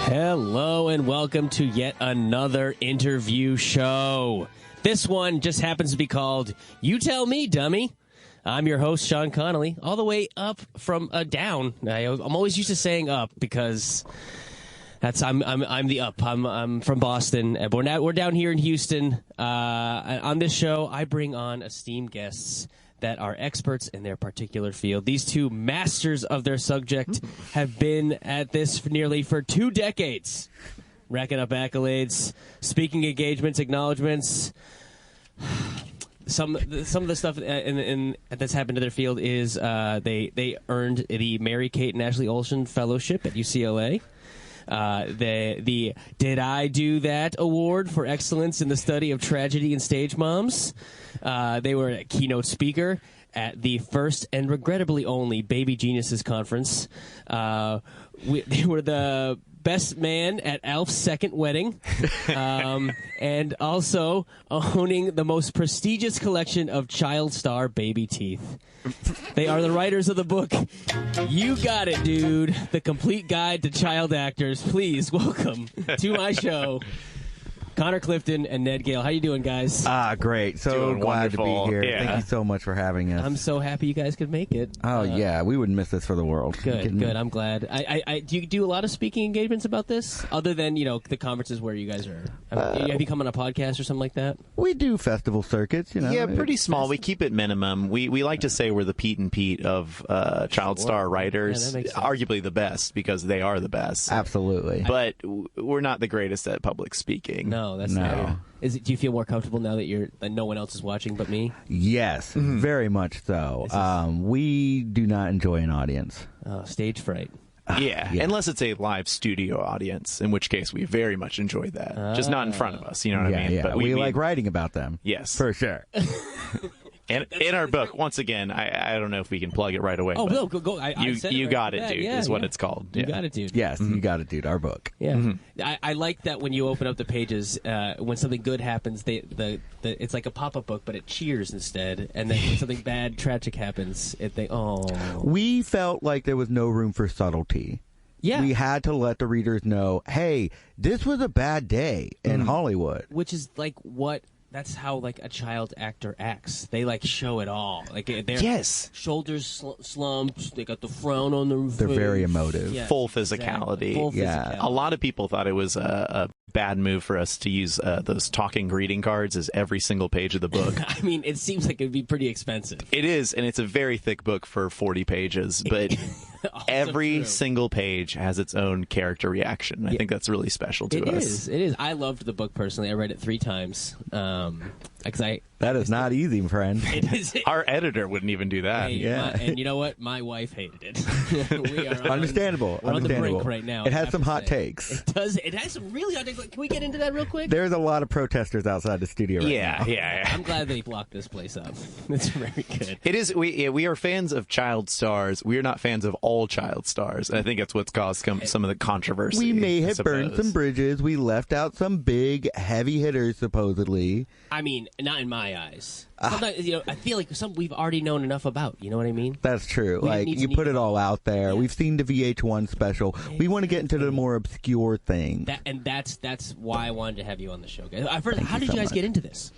Hello and welcome to yet another interview show. This one just happens to be called You Tell Me, Dummy. I'm your host, Shaun Connolly, all the way up from down. I'm always used to saying up because I'm the up. I'm from Boston. We're down here in Houston. On this show, I bring on esteemed guests that are experts in their particular field. These two masters of their subject have been at this for 2 decades, racking up accolades, speaking engagements, acknowledgments. Some of the stuff that's happened to their field is they earned the Mary Kate and Ashley Olsen Fellowship at UCLA. The Did I Do That Award for excellence in the study of tragedy and stage moms. They were a keynote speaker at the first and regrettably only Baby Geniuses conference. They were the best man at Alf's second wedding, and also owning the most prestigious collection of child star baby teeth. They are the writers of the book, You Got It, Dude, The Complete Guide to Child Actors. Please welcome to my show, Connor Clifton and Ned Gale. How you doing, guys? Great. So doing glad wonderful. to be here. Yeah. Thank you so much for having us. I'm so happy you guys could make it. Oh, yeah. We wouldn't miss this for the world. Good. I'm glad. Do you do a lot of speaking engagements about this, other than, the conferences where you guys are? Have you come on a podcast or something like that? We do festival circuits, Yeah, pretty small. We keep it minimum. We like to say we're the Pete and Pete of child star writers. Yeah, that makes sense. Arguably the best, because they are the best. Absolutely. But we're not the greatest at public speaking. No, that's not. Do you feel more comfortable now that no one else is watching but me? Yes, very much so. We do not enjoy an audience. Stage fright. Yeah, unless it's a live studio audience, in which case we very much enjoy that. Just not in front of us, you know what I mean? Yeah. But we like writing about them. Yes. For sure. And in our book, once again, I don't know if we can plug it right away. Oh, no, go. You Got It, Dude, is what it's called. You Got It, Dude. Yes, You Got It, Dude, our book. Yeah. I like that when you open up the pages, when something good happens, it's like a pop-up book, but it cheers instead. And then when something bad, tragic happens, We felt like there was no room for subtlety. Yeah. We had to let the readers know, hey, this was a bad day in Hollywood. Which is like what... That's how, a child actor acts. They, show it all. Their shoulders slumped. They got the frown on their face. They're very emotive. Yes, Full physicality. Exactly. Full physicality. A lot of people thought it was a bad move for us to use those talking greeting cards as every single page of the book. I mean, it seems like it would be pretty expensive. It is, and it's a very thick book for 40 pages, but every single page has its own character reaction. I think that's really special to us. It is. I loved the book personally. I read it 3 times. That is not easy, friend. It is. Our editor wouldn't even do that. And you know what? My wife hated it. We are Understandable. We're on the brink right now. It has some hot takes. It does. It has some really hot takes. Can we get into that real quick? There's a lot of protesters outside the studio right now. Yeah. I'm glad they blocked this place up. It's very good. It is. We are fans of child stars. We are not fans of all child stars. And I think that's what's caused some of the controversy. We may have burned some bridges. We left out some big, heavy hitters, supposedly. I mean, not in my eyes. Sometimes, I feel like some we've already known enough about. You know what I mean? That's true. You put it all out there. Yeah. We've seen the VH1 special. Exactly. We want to get into the more obscure things. That's why I wanted to have you on the show, guys. First, how did you guys get into this?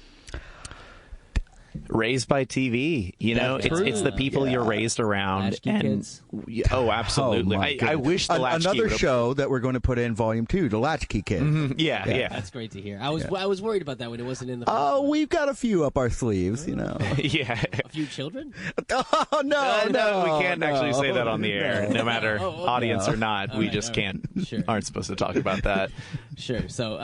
Raised by TV, it's the people you're raised around. Latchkey kids. Oh, absolutely. I wish the Latchkey another show that we're going to put in Volume 2, the Latchkey Kids. Mm-hmm. Yeah. That's great to hear. I was worried about that when it wasn't in the. We've got a few up our sleeves, Yeah. A few children? Oh no, we can't actually say that on the air, no matter audience or not. We just can't. Sure. Aren't supposed to talk about that. Sure. So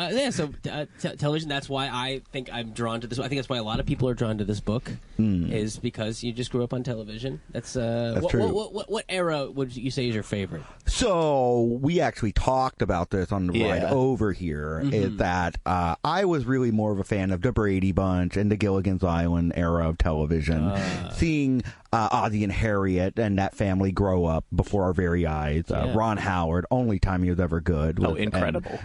television. That's why I think I'm drawn to this. I think that's why a lot of people are drawn to this book is because you just grew up on television. That's true. What era would you say is your favorite? So we actually talked about this on the ride over here. Is that I was really more of a fan of the Brady Bunch and the Gilligan's Island era of television. Seeing Ozzie and Harriet and that family grow up before our very eyes. Ron Howard, only time he was ever good. Incredible.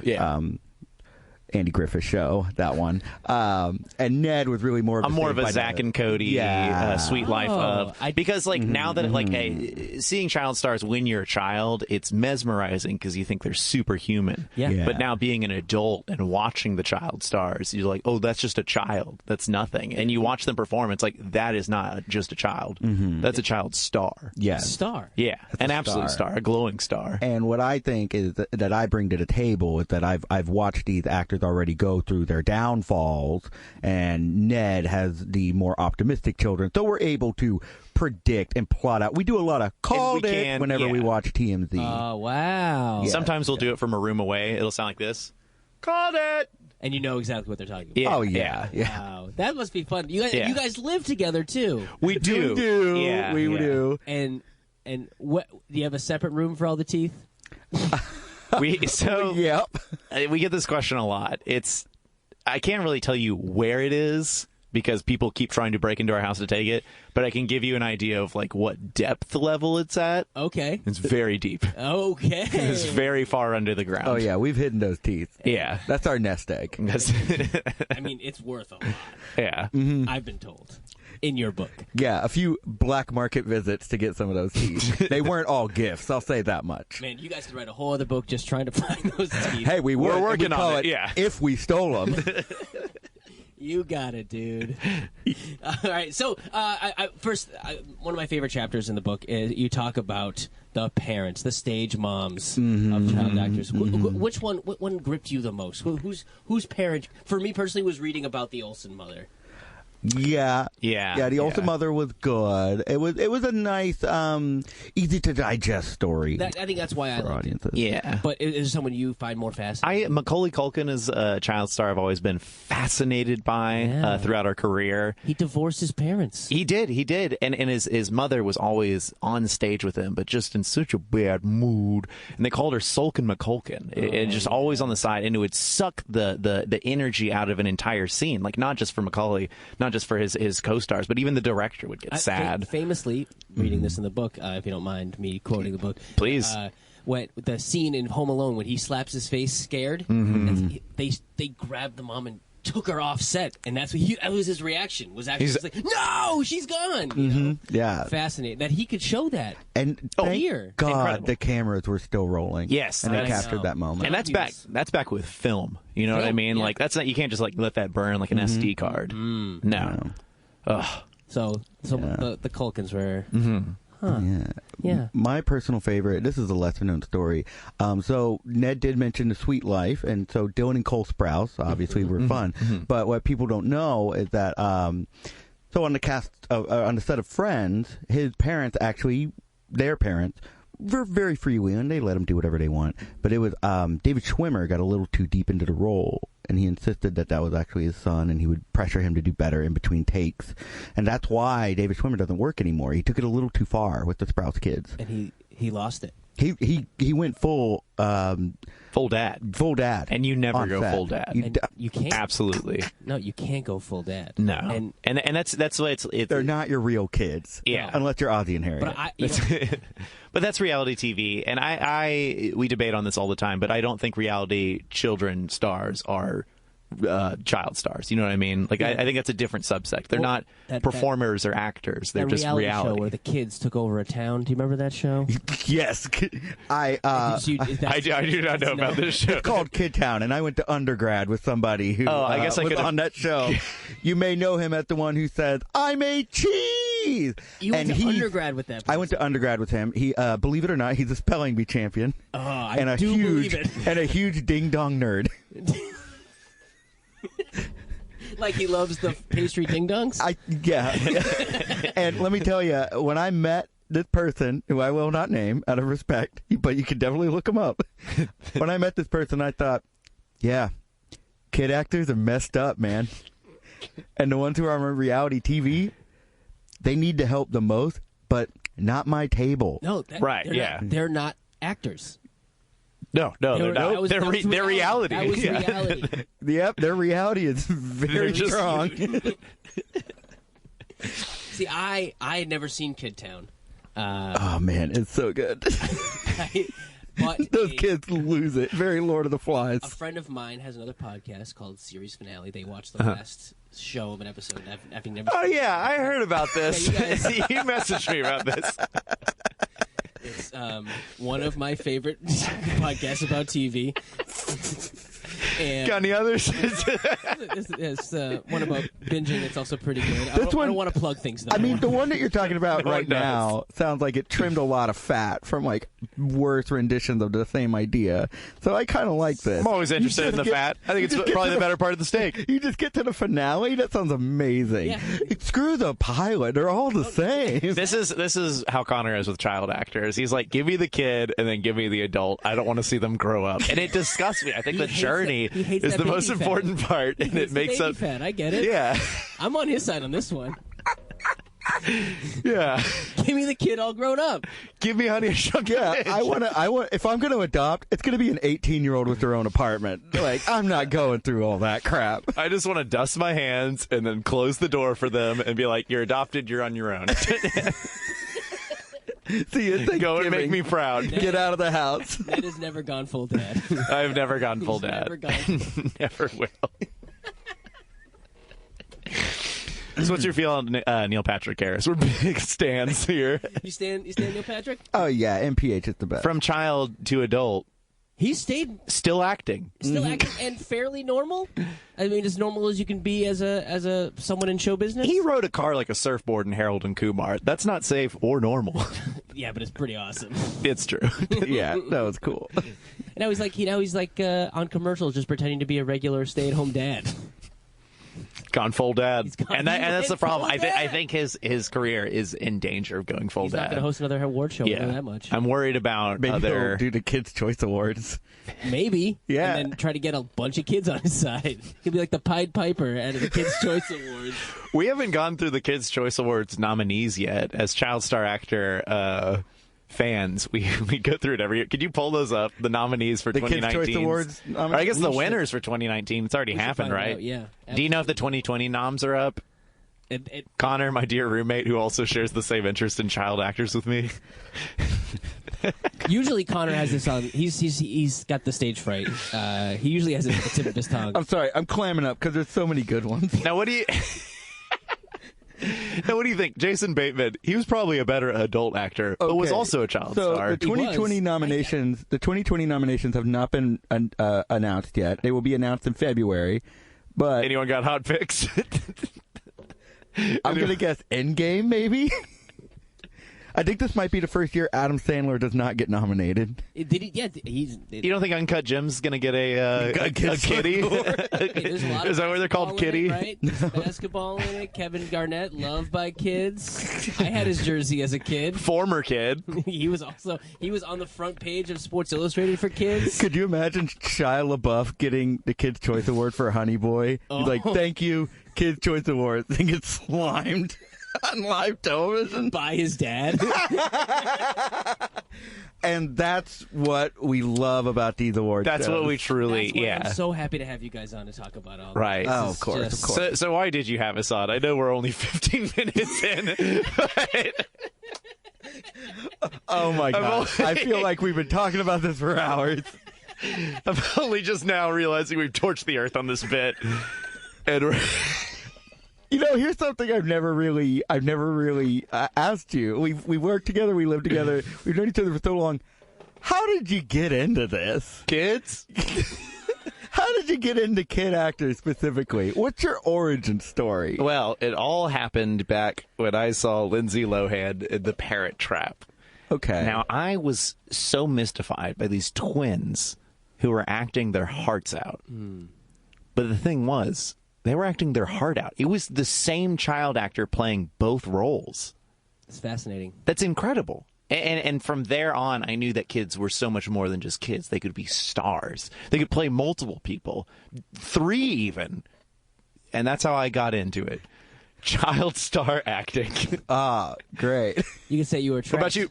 Andy Griffith Show, that one. And Ned was really more of I'm more of a Zach and Cody Sweet Life of. Because, now that, seeing child stars when you're a child, it's mesmerizing because you think they're superhuman. Yeah. But now being an adult and watching the child stars, you're like, oh, that's just a child. That's nothing. And you watch them perform, it's like, that is not just a child. That's a child star. Yes. Star. Yeah. An absolute star. A glowing star. And what I think is that I bring to the table is that I've watched these actors already go through their downfalls, and Ned has the more optimistic children, so we're able to predict and plot out. We do a lot of called it whenever we watch TMZ. Oh, wow. Yeah. Sometimes we'll do it from a room away. It'll sound like this. Called it! And you know exactly what they're talking about. Yeah. Oh, yeah. Wow. That must be fun. You guys live together, too. We do. We do. And what, do you have a separate room for all the teeth? Yep. We get this question a lot. I can't really tell you where it is because people keep trying to break into our house to take it, but I can give you an idea of what depth level it's at. Okay. It's very deep. Okay. It's very far under the ground. Oh, yeah, we've hidden those teeth. Yeah. That's our nest egg. I mean, it's worth a lot. Yeah. I've been told. In your book. Yeah, a few black market visits to get some of those teeth. They weren't all gifts, I'll say that much. Man, you guys could write a whole other book just trying to find those teeth. Hey, we're working on it, if we stole them. You got it, dude. All right, so first, one of my favorite chapters in the book is you talk about the parents, the stage moms of child actors. Which one gripped you the most? Whose parent, for me personally, was reading about the Olsen mother. Yeah. The Olsen mother was good. It was a nice, easy to digest story. I think that's why I liked it. Yeah. But is there someone you find more fascinating? Macaulay Culkin is a child star I've always been fascinated by throughout our career. He divorced his parents. He did, and his mother was always on stage with him, but just in such a bad mood. And they called her Sulkin McCulkin, and just always on the side, and it would suck the energy out of an entire scene. Not just for Macaulay, not just for his co-stars, but even the director would get sad. Famously, reading this in the book, if you don't mind me quoting the book, please. When the scene in Home Alone when he slaps his face scared, they grabbed the mom and took her off set, and that was his reaction. Was actually like, "No, she's gone." You know? Yeah, fascinating that he could show that. And thank God incredible. The cameras were still rolling. Yes, and they captured that moment. And that's back. That's back with film. You know what I mean? Yeah. That's not. You can't just let that burn like an SD card. No. Ugh. So the Culkins were. Huh. Yeah. My personal favorite, this is a lesser known story. So Ned did mention The Sweet Life, and so Dylan and Cole Sprouse obviously were fun. But what people don't know is that so on the cast on the set of Friends, his parents their parents were very freewheeling. They let him do whatever they want. But it was David Schwimmer got a little too deep into the role, and he insisted that was actually his son, and he would pressure him to do better in between takes. And that's why David Schwimmer doesn't work anymore. He took it a little too far with the Sprouse kids. And he lost it. He went full dad. Full dad. And you never go set. full dad. You can't. Absolutely. No, you can't go full dad. No. And that's why it's they're not your real kids. Yeah. Unless you're Ozzie and Harriet. But that's reality TV, and we debate on this all the time, but I don't think reality children stars are child stars. You know what I mean? I think that's a different subsect. They're not performers or actors. They're just reality. Show where the kids took over a town. Do you remember that show? Yes. I do not know about this show. It's called Kid Town, and I went to undergrad with somebody who I guess I was could've... on that show. You may know him as the one who said, "I made cheese." You went to undergrad with that person. I went to undergrad with him. He, believe it or not, he's a spelling bee champion. I do believe it. And a huge ding-dong nerd. Like he loves the pastry ding-dongs? Yeah. And let me tell you, when I met this person, who I will not name out of respect, but you can definitely look him up. When I met this person, I thought, yeah, kid actors are messed up, man. And the ones who are on reality TV, they need the help the most, but not my table. No, Right, they're yeah. not, they're not actors. No, they're not. They're reality. That was Yeah. reality. Yep, their reality is very just- strong. See, I had never seen Kid Town. Oh, man, it's so good. But Those kids lose it. Very Lord of the Flies. a friend of mine has another podcast called Series Finale. They watch the last show of an episode. Having never Oh seen yeah, I heard about this. Yeah, you He messaged me about this. It's one of my favorite podcasts about TV. And Got any others? it's one about binging. It's also pretty good. I This one- don't want to plug things, though. I mean, the one that you're talking about No, right it does. now sounds like it trimmed a lot of fat from like worse renditions of the same idea. So I kind of like this. I'm always interested in the fat. I think it's probably the better part of the steak. You just get to the finale. That sounds amazing. Yeah. Screw the pilot; they're all the same. This is how Connor is with child actors. He's like, give me the kid and then give me the adult. I don't want to see them grow up, and it disgusts me. I think He the hates journey he hates is that the baby most fat. important part, He and hates it the makes baby up. fat. I get it. Yeah, I'm on his side on this one. yeah. Give me the kid all grown up. Give me Honey, I Shrunk Yeah, the Kids. I want. If I'm going to adopt, it's going to be an 18-year-old with their own apartment. Like, I'm not going through all that crap. I just want to dust my hands and then close the door for them and be like, "You're adopted. You're on your own. See you. Go and make Thanksgiving. me proud." Get out of the house. Ned has never gone full dad. I've never gone full He's dad. never gone. Never will. So what's your feel on Neil Patrick Harris? We're big stands here. You stand Neil Patrick? Oh yeah, MPH is the best. From child to adult, He stayed still acting. still acting and fairly normal. I mean, as normal as you can be as a someone in show business. He rode a car like a surfboard in Harold and Kumar. That's not safe or normal. Yeah, but it's pretty awesome. It's true. Yeah, that was cool. And now he's like on commercials, just pretending to be a regular stay-at-home dad. Gone full dad. He's gone- And that's the full problem. I dad. think his career is in danger of going full He's not dad. going to host another award show. Yeah, Yeah, that much. I'm worried about Maybe other. they'll do the Kids' Choice Awards. Maybe. Yeah. And then try to get a bunch of kids on his side. He'll be like the Pied Piper at the Kids' Choice Awards. We haven't gone through the Kids' Choice Awards nominees yet. As child star actor fans, we go through it every year. Could you pull those up? The nominees for The Kids' 2019. Choice Awards. Or I guess We the should. winners for 2019. It's already We should happened, find right? out, yeah. Do you know if the 2020 noms are up? Connor, my dear roommate, who also shares the same interest in child actors with me. Usually Connor has this on. He's got the stage fright. He usually has it at the tip of his tongue. I'm sorry, I'm clamming up because there's so many good ones. Now, what do you? Now, what do you think? Jason Bateman, he was probably a better adult actor, but was Okay. also a child So star. the 2020 was. nominations, the 2020 nominations have not been announced yet. They will be announced in February. But Anyone got hot picks? I'm gonna guess Endgame, maybe. I think this might be the first year Adam Sandler does not get nominated. Did he? Yeah, he's. You don't think Uncut Gem's gonna get a Kids' kitty? There's a lot of Is that where they're called basketball in kitty? it, right? There's basketball in it. Kevin Garnett, loved by kids. I had his jersey as a kid. Former kid. He was on the front page of Sports Illustrated for kids. Could you imagine Shia LaBeouf getting the Kids' Choice Award for Honey Boy? He's like, "Thank you, Kids' Choice Award." They get slimed on live television, By his dad. and that's what we love about these awards. That's shows. what we truly, That's why yeah. I'm so happy to have you guys on to talk about all Right. This Oh, is of course, just- of course. So why did you have us on? I know we're only 15 minutes in. But Oh my god! I feel like we've been talking about this for hours. I'm only just now realizing we've torched the earth on this bit. And we're... You know, here's something I've never really asked you. We work together, we live together, we've known each other for so long. How did you get into this? Kids? How did you get into kid actors specifically? What's your origin story? Well, it all happened back when I saw Lindsay Lohan in The Parrot Trap. Okay. Now, I was so mystified by these twins who were acting their hearts out. But the thing was, they were acting their heart out. It was the same child actor playing both roles. It's fascinating. That's incredible. And from there on, I knew that kids were so much more than just kids. They could be stars. They could play multiple people, 3 even. and that's how I got into it. Child star acting. Great. You can say you were. What about you?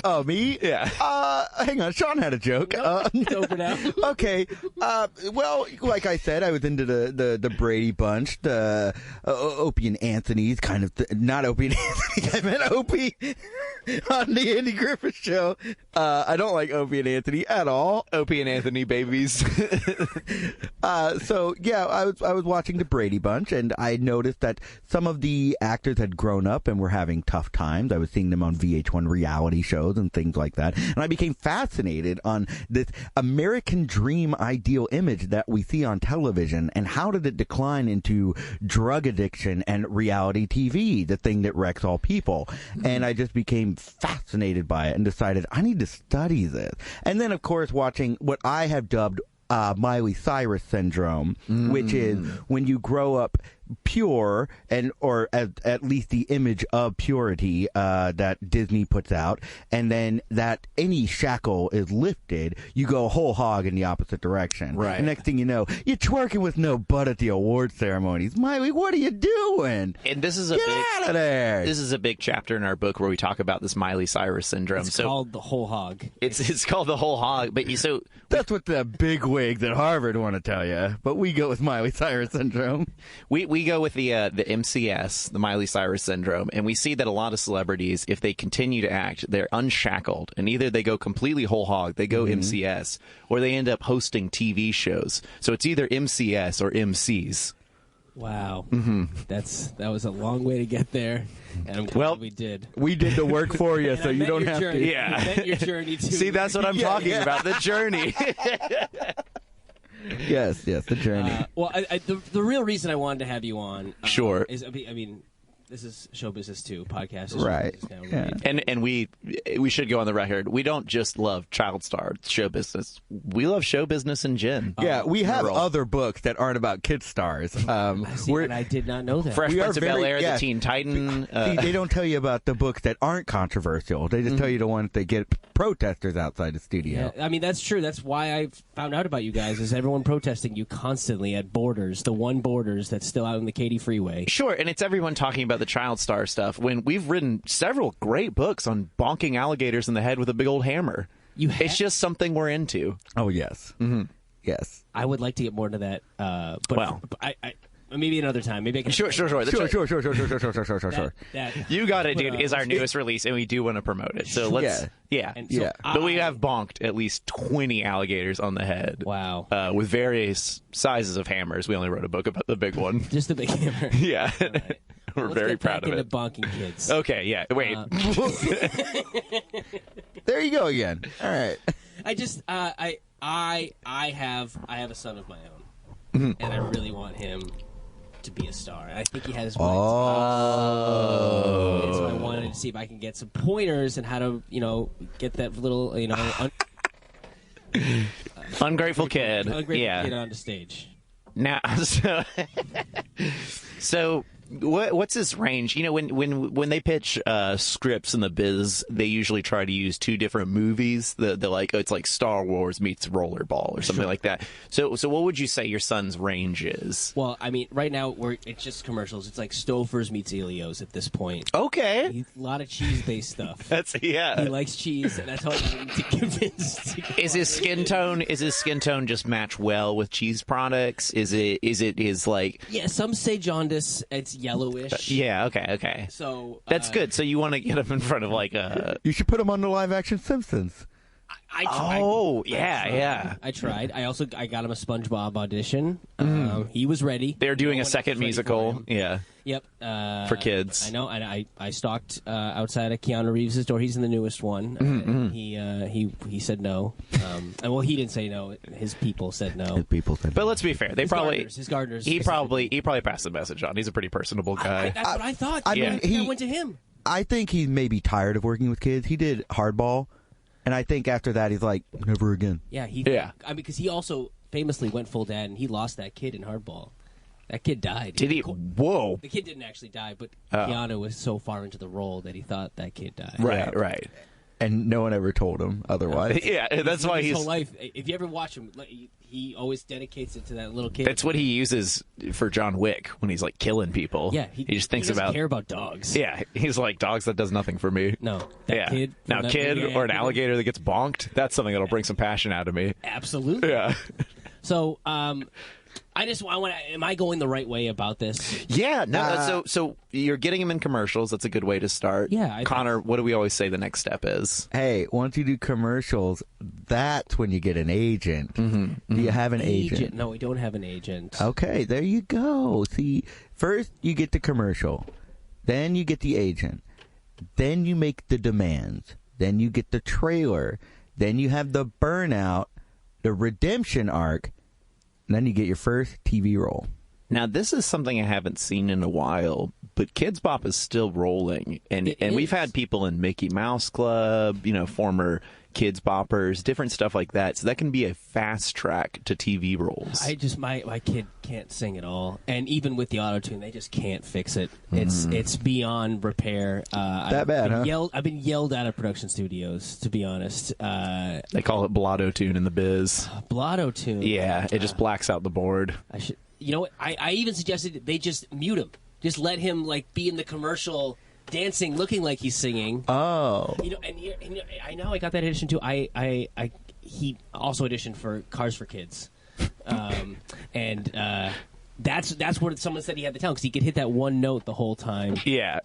Oh, me? Yeah. Hang on. Sean had a joke. It's over now. Okay. Well, like I said, I was into the Brady Bunch, the Opie and Anthony's kind of not Opie and Anthony. I meant Opie on the Andy Griffith Show. I don't like Opie and Anthony at all. Opie and Anthony babies. So yeah, I was watching the Brady Bunch, and I noticed that some of the actors had grown up and were having tough times. I was seeing them on VH1 reality shows and things like that, and I became fascinated on this American dream ideal image that we see on television, and how did it decline into drug addiction and reality TV, the thing that wrecks all people. And I just became fascinated by it and decided I need to study this. And then, of course, watching what I have dubbed Miley Cyrus syndrome, which is when you grow up pure, or at least the image of purity that Disney puts out, and then that any shackle is lifted, you go whole hog in the opposite direction. Right. And next thing you know, you're twerking with no butt at the award ceremonies. Miley, what are you doing? And this is Get out of there. This is a big chapter in our book where we talk about this Miley Cyrus syndrome. It's called the whole hog. It's called the whole hog. But That's what the big wigs at Harvard want to tell you. But we go with Miley Cyrus syndrome. we go with the MCS, the Miley Cyrus syndrome, and we see that a lot of celebrities, if they continue to act, they're unshackled, and either they go completely whole hog, they go MCS, or they end up hosting TV shows. So it's either MCS or MCs. Wow. That was a long way to get there, and I'm glad we did. We did the work for you, so you don't have to. Yeah. I meant your journey too. See, that's what I'm talking about, the journey. Yes, the journey. Well, the real reason I wanted to have you on, Sure, is I mean, this is show business too. Podcast is Right. show business now, right? Yeah. and we should go on the record. We don't just love child star show business. We love show business and gin. Yeah, we have Roll. other books that aren't about kid stars. See, and I did not know that. Fresh we are Prince of very- Bel-Air, yeah. the Teen Titan. See, they don't tell you about the books that aren't controversial. They just tell you the ones that get protesters outside the studio. Yeah, I mean, that's true. That's why I found out about you guys, is everyone protesting you constantly at Borders, the one Borders that's still out on the Katy Freeway. Sure, and it's everyone talking about the child star stuff when we've written several great books on bonking alligators in the head with a big old hammer. It's just something we're into. Oh, yes. Yes. I would like to get more into that, but Well. I maybe another time. Maybe I can. Sure. Sure. You Got It, Dude, But, is our newest release, and we do want to promote it. So let's, yeah. And so But we have bonked at least 20 alligators on the head. Wow. With various sizes of hammers. We only wrote a book about the big one. Just the big hammer. Yeah. Right. We're Let's very get proud back of into it. bonking kids. Okay, yeah. Wait. There you go again. All right. I just I have a son of my own, and I really want him to be a star. I think he has. And so I wanted to see if I can get some pointers and how to get that little Ungrateful kid. ungrateful kid onto stage. Now, so what's his range? When they pitch scripts in the biz, they usually try to use two different movies. They're like, it's like Star Wars meets Rollerball or something like that. So what would you say your son's range is? Well, I mean, right now it's just commercials. It's like Stouffer's meets Elio's at this point. Okay, A lot of cheese-based stuff. He likes cheese, and that's all you need to convince. Is his skin tone just match well with cheese products? Is it his like? Yeah, some say jaundice. It's yellowish. Yeah. Okay. So That's good. So you want to get him in front of like a. You should put him on the live action Simpsons. I tried. Oh yeah. I tried. I got him a SpongeBob audition. He was ready. They're doing No a one second was ready musical. for him. Yeah. Yep. For kids. I know. And I stalked outside of Keanu Reeves' door. He's in the newest one. He said no. And well, he didn't say no. His people said no. But let's be fair. His gardeners. He probably passed the message on. He's a pretty personable guy. That's what I thought. I I mean, went to him. I think he's maybe tired of working with kids. He did Hardball, and I think after that he's like, never again. Yeah. I mean, because he also famously went full dad, and he lost that kid in Hardball. That kid died. Did he? Whoa. The kid didn't actually die, but Keanu was so far into the role that he thought that kid died. Right. And no one ever told him otherwise. Yeah, that's why his he's... whole life. If you ever watch him, he always dedicates it to that little kid. That's what he uses for John Wick when he's like killing people. Yeah, he just thinks he doesn't about care about dogs. Yeah, he's like, dogs, that does nothing for me. No, that kid. Now, that kid or an alligator that gets bonked, that's something that'll bring some passion out of me. Absolutely. Yeah. So, I want to. Am I going the right way about this? Yeah. No. So you're getting him in commercials. That's a good way to start. Yeah. Connor, what do we always say the next step is? Hey, once you do commercials, that's when you get an agent. Do you have an agent? No, we don't have an agent. Okay, there you go. See, first you get the commercial, then you get the agent, then you make the demands, then you get the trailer, then you have the burnout, the redemption arc, and then you get your first TV role. Now, this is something I haven't seen in a while, but Kids Bop is still rolling. And we've had people in Mickey Mouse Club, former Kids Boppers, different stuff like that. So that can be a fast track to TV roles. My kid can't sing at all. And even with the auto-tune, they just can't fix it. It's beyond repair. That bad, huh? I've been yelled at production studios, to be honest. They call it blotto tune in the biz. Blotto tune. Yeah, it just blacks out the board. I should. You know what? I even suggested they just mute him. Just let him be in the commercial, dancing, looking like he's singing. Oh. And I know I got that edition too. He also auditioned for Cars for Kids, and that's what someone said he had the talent because he could hit that one note the whole time. Yeah.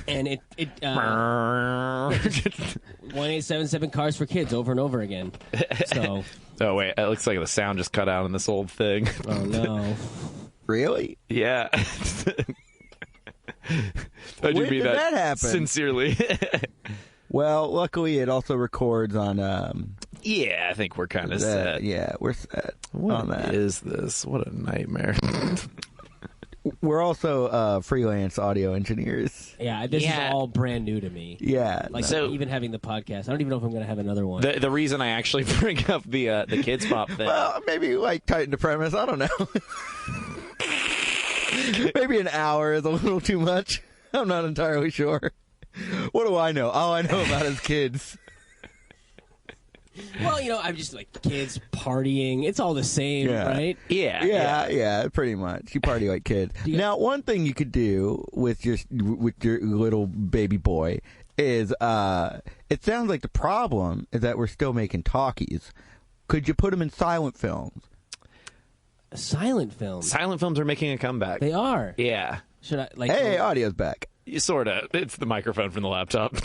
And it 1877 Cars for Kids over and over again. So. Oh, wait. It looks like the sound just cut out on this old thing. Oh, no. Really? Yeah. When did that happen? Sincerely. Well, luckily it also records on... yeah, I think we're kind of set. Yeah, we're set What on that. is this? What a nightmare. We're also freelance audio engineers. Yeah, this is all brand new to me. Yeah. Even having the podcast, I don't even know if I'm going to have another one. The reason I actually bring up the Kids Bop thing. Well, maybe tighten the premise. I don't know. Maybe an hour is a little too much. I'm not entirely sure. What do I know? All I know about is kids. Well, I'm just kids partying. It's all the same, right? Yeah, pretty much. You party like kids. Now, one thing you could do with your little baby boy is, it sounds like the problem is that we're still making talkies. Could you put them in silent films? Silent films. Silent films are making a comeback. They are. Yeah. Should I Hey, audio's back. Sort of. It's the microphone from the laptop.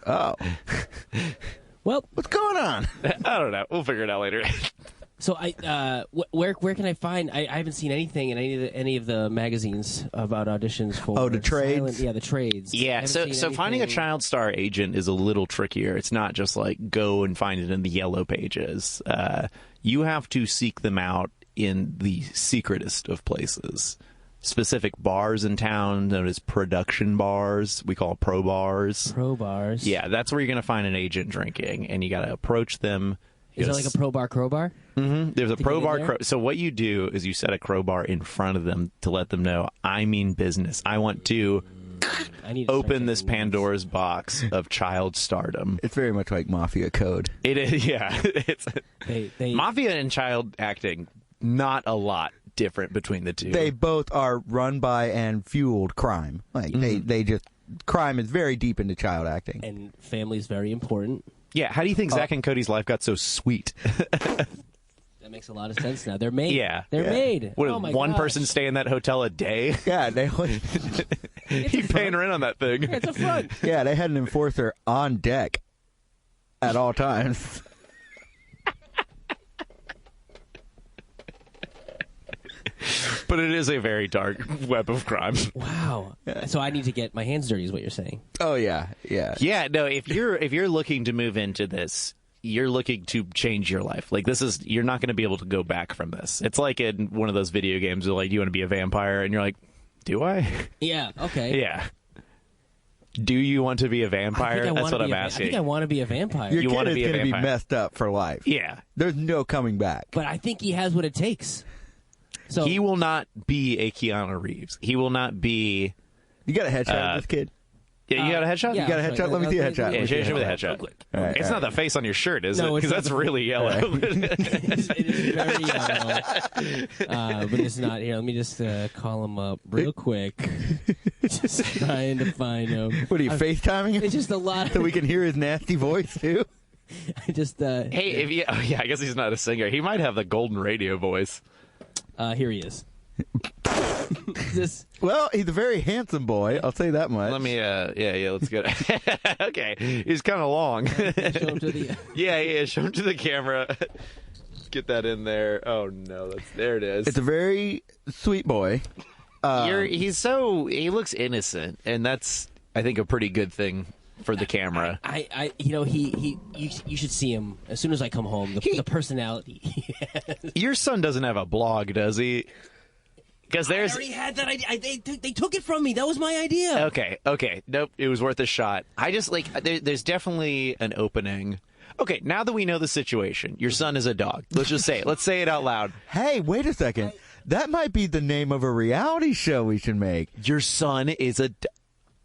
Oh. Well, what's going on? I don't know. We'll figure it out later. So where can I find? I haven't seen anything in any of the magazines about auditions for. The trades. The trades. Yeah. So finding a child star agent is a little trickier. It's not just go and find it in the yellow pages. You have to seek them out in the secretest of places. Specific bars in town known as production bars. We call pro bars. Pro bars. Yeah, that's where you're going to find an agent drinking, and you got to approach them. Is it like a pro bar crowbar? Mm-hmm. There's a pro bar. So what you do is you set a crowbar in front of them to let them know, I mean business. I want to open this Pandora's box of child stardom. It's very much like Mafia Code. It is, yeah. It's Mafia and child acting, not a lot different between the two. They both are run by and fueled crime. They just crime is very deep into child acting, and family is very important. Yeah, how do you think Zach and Cody's life got so sweet? That makes a lot of sense now. They're made. Yeah, they're made. What, oh my one gosh. person stay in that hotel a day? Yeah, He's paying rent on that thing. Yeah, it's a front. Yeah, they had an enforcer on deck at all times. But it is a very dark web of crime. Wow. So I need to get my hands dirty is what you're saying. Oh, yeah. Yeah, no, if you're looking to move into this, you're looking to change your life. You're not going to be able to go back from this. It's like in one of those video games where you want to be a vampire, and you're like, do I? Yeah, okay. Yeah. Do you want to be a vampire? That's what I'm asking. I think I want to be a vampire. Your kid is going to be messed up for life. Yeah. There's no coming back. But I think he has what it takes. So he will not be a Keanu Reeves. He will not be... You got a headshot of this kid? Yeah, you got a headshot? You got a headshot? Let me see a headshot. Yeah, show me the headshot. All right, It's all not the face on your shirt, is No, it? it's Because not that's the- really yellow. It is very yellow. But it's not here. Let me just call him up real quick. Just trying to find him. What are you, FaceTiming him? It's just a lot. So we can hear his nasty voice, too? I just Hey, if you, I guess he's not a singer. He might have the golden radio voice. here he is. Just Well, he's a very handsome boy. I'll say that much. Let me, let's get it. Okay, he's kind of long. show him to the. Yeah, show him to the camera. Get that in there. Oh no, there it is. It's a very sweet boy. He looks innocent, and that's, I think, a pretty good thing for the camera. You should see him as soon as I come home. The personality. he has. Your son doesn't have a blog, does he? Because I there's. already had that idea. They took it from me. That was my idea. Okay. Nope, it was worth a shot. I just there's definitely an opening. Okay, now that we know the situation, your son is a dog. Let's just say it. Let's say it out loud. Hey, wait a second. That might be the name of a reality show we should make. Your son is a.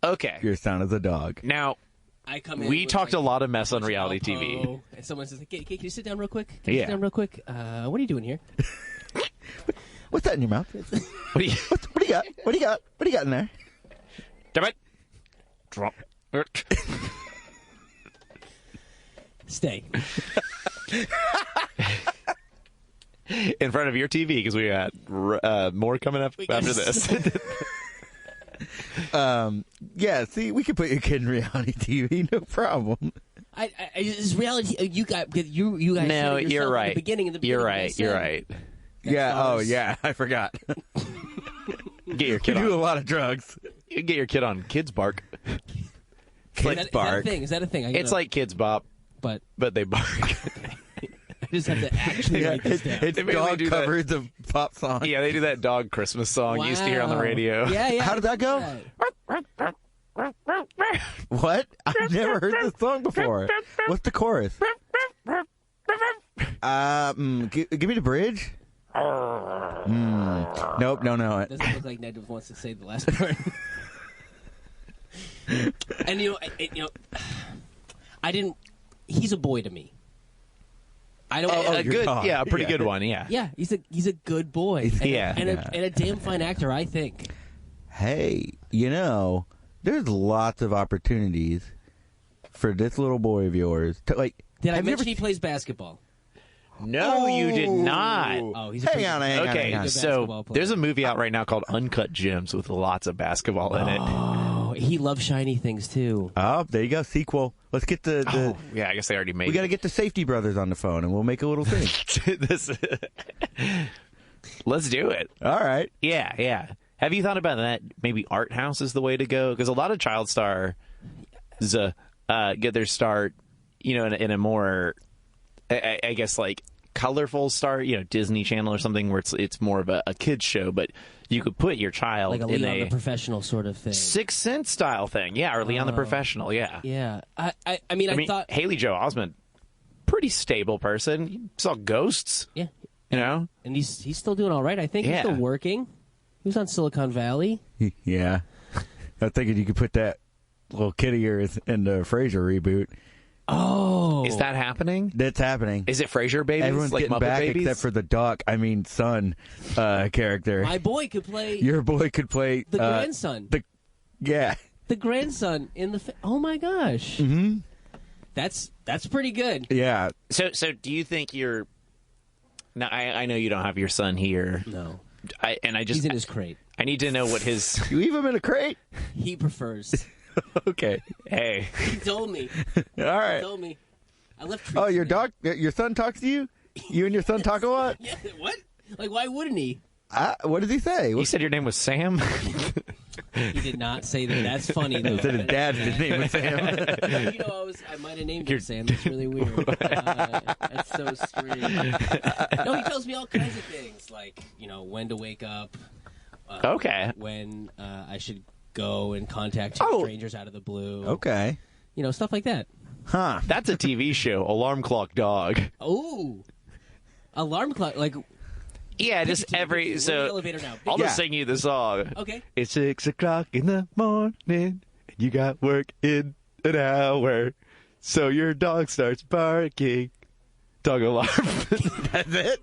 Okay. Your son is a dog. Now, I come in we with, talked like, a lot of mess on bunch of reality Alpo, TV. and someone says, "Can you sit down real quick? Can you Yeah. sit down real quick? What are you doing here?" What's that in your mouth? What do you? What do you got? What do you got? What do you got in there? Damn it! Drop. Stay. In front of your TV, because we got more coming up after this. Yeah, see, we could put your kid in reality TV, no problem. This reality. You guys. You guys. No, said it you're yourself right. In the beginning. You're you right. said You're right. Yeah, stars. oh, yeah, I forgot. Get your You kid do a on. lot of drugs. You get your kid on Kids Bark. Kids Is bark. that a thing? Is that a thing? It's like Kids Bop, but but they bark. I just have to actually Yeah, write this down. it's They mainly dog do that. covers of pop song. Yeah, they do that dog Christmas song you used to hear on the Wow. radio. Yeah. How did that go? What? I've never heard this song before. What's the chorus? Give me the bridge. Nope, no. Doesn't look like Ned wants to say the last part. And I didn't. He's a boy to me. I don't. A your good, dog. yeah, a pretty Yeah. good one. Yeah. Yeah, he's a good boy. Yeah. and a damn fine actor, I think. Hey, there's lots of opportunities for this little boy of yours. Did I have you mention ever- he plays basketball? No, you did not. Oh, he's Hang on. Okay, Good so basketball player. there's a movie out right now called Uncut Gems with lots of basketball in it. Oh, he loves shiny things too. Oh, there you go. Sequel. Let's get the. Oh, yeah, I guess they already made We got to it. get the Safety Brothers on the phone, and we'll make a little thing. Let's do it. All right. Yeah. Have you thought about that? Maybe art house is the way to go, because a lot of child stars get their start, in a more, I guess, like colorful start, Disney Channel or something, where it's more of a kids show, but you could put your child Like a in Leon a the Professional sort of thing. Sixth Sense style thing, or Leon the Professional, yeah. Yeah. I mean, I thought. Haley Joel Osment, pretty stable person. He saw ghosts, Yeah. And he's still doing all right. I think he's Yeah. still working. He was on Silicon Valley. Yeah. I thinking you could put that little kid of yours in the Frasier reboot. Oh, Is that happening? That's happening. Is it Frasier babies? Everyone's like getting Muppet back babies? except for the son character. my boy could play Your boy could play the grandson. Yeah. The grandson in the. Oh my gosh. Mm-hmm. That's pretty good. Yeah. So do you think you're? Now I know you don't have your son here. No, He's he's in his crate. I need to know what his. You leave him in a crate? He prefers. Okay. Hey, He told me. All right. He told me. I left. Treats Oh, your for him. your son talks to you? You and your son talk a lot? Yeah. What? Like, why wouldn't he? What does he say? you said your name was Sam. He did not say that. That's funny though. He said his dad's name was Sam. I might have named him Sam. That's really weird. That's so strange. No, he tells me all kinds of things, like when to wake up. Okay. When I should go and contact strangers out of the blue. Okay. Stuff like that. Huh. That's a TV show, Alarm Clock Dog. Oh, alarm clock. Like, Yeah, Take just it to the every picture. We're in the so elevator now. I'll Yeah. just sing you the song. Okay. It's 6:00 in the morning. And You got work in an hour, so your dog starts barking. Dog alarm. That's it.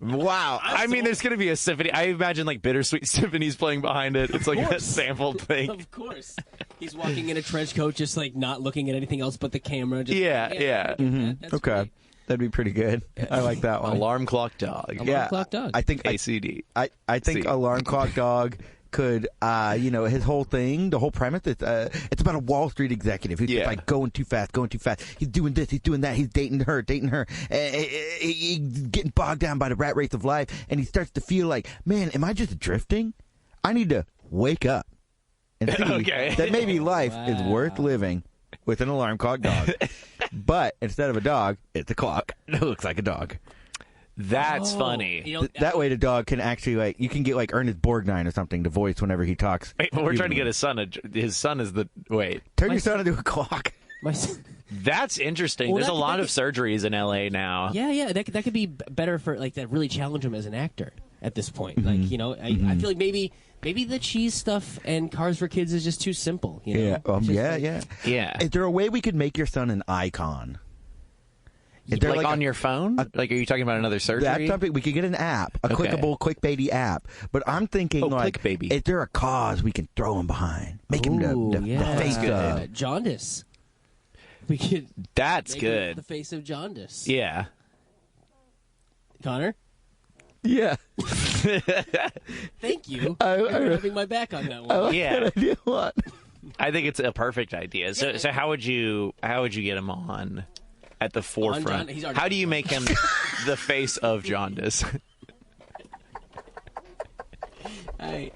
Wow. I mean, there's going to be a symphony. I imagine like Bittersweet Symphony's playing behind it. It's like a sampled thing. Of course. He's walking in a trench coat, just like not looking at anything else but the camera. Just, Yeah. That's Okay. great. That'd be pretty good. I like that one. Alarm clock dog. Alarm clock dog. I think ACD. I think Alarm Clock Dog could, his whole thing, the whole premise, it's about a Wall Street executive who's just like going too fast. He's doing this, he's doing that, he's dating her. He's getting bogged down by the rat race of life, and he starts to feel like, man, am I just drifting? I need to wake up and see that maybe life is worth living with an alarm clock dog. But instead of a dog, it's a clock that looks like a dog. That's funny. You know, That way the dog can actually, you can get like Ernest Borgnine or something to voice whenever he talks. Wait, but we're trying to get his son. His son is the Turn your son into a clock. That's interesting. Well, There's a lot of could, surgeries in LA now. Yeah. That could be better for like that. Really challenge him as an actor at this point. Like I feel like maybe the cheese stuff and Cars for Kids is just too simple. You know? Yeah. Is there a way we could make your son an icon? Is there Like on your phone? Like, are you talking about another surgery? That's something we could get an app, a clickable, clickbaity app. But I'm thinking, Clickbaby. is there a cause we can throw him behind? Make him the face of jaundice. We could. That's make good. him the face of jaundice. Yeah. Connor. Yeah. Thank you for having my back on that one. Yeah. What? I think it's a perfect idea. So how would you get him on at the forefront? How do you make him the face of jaundice? I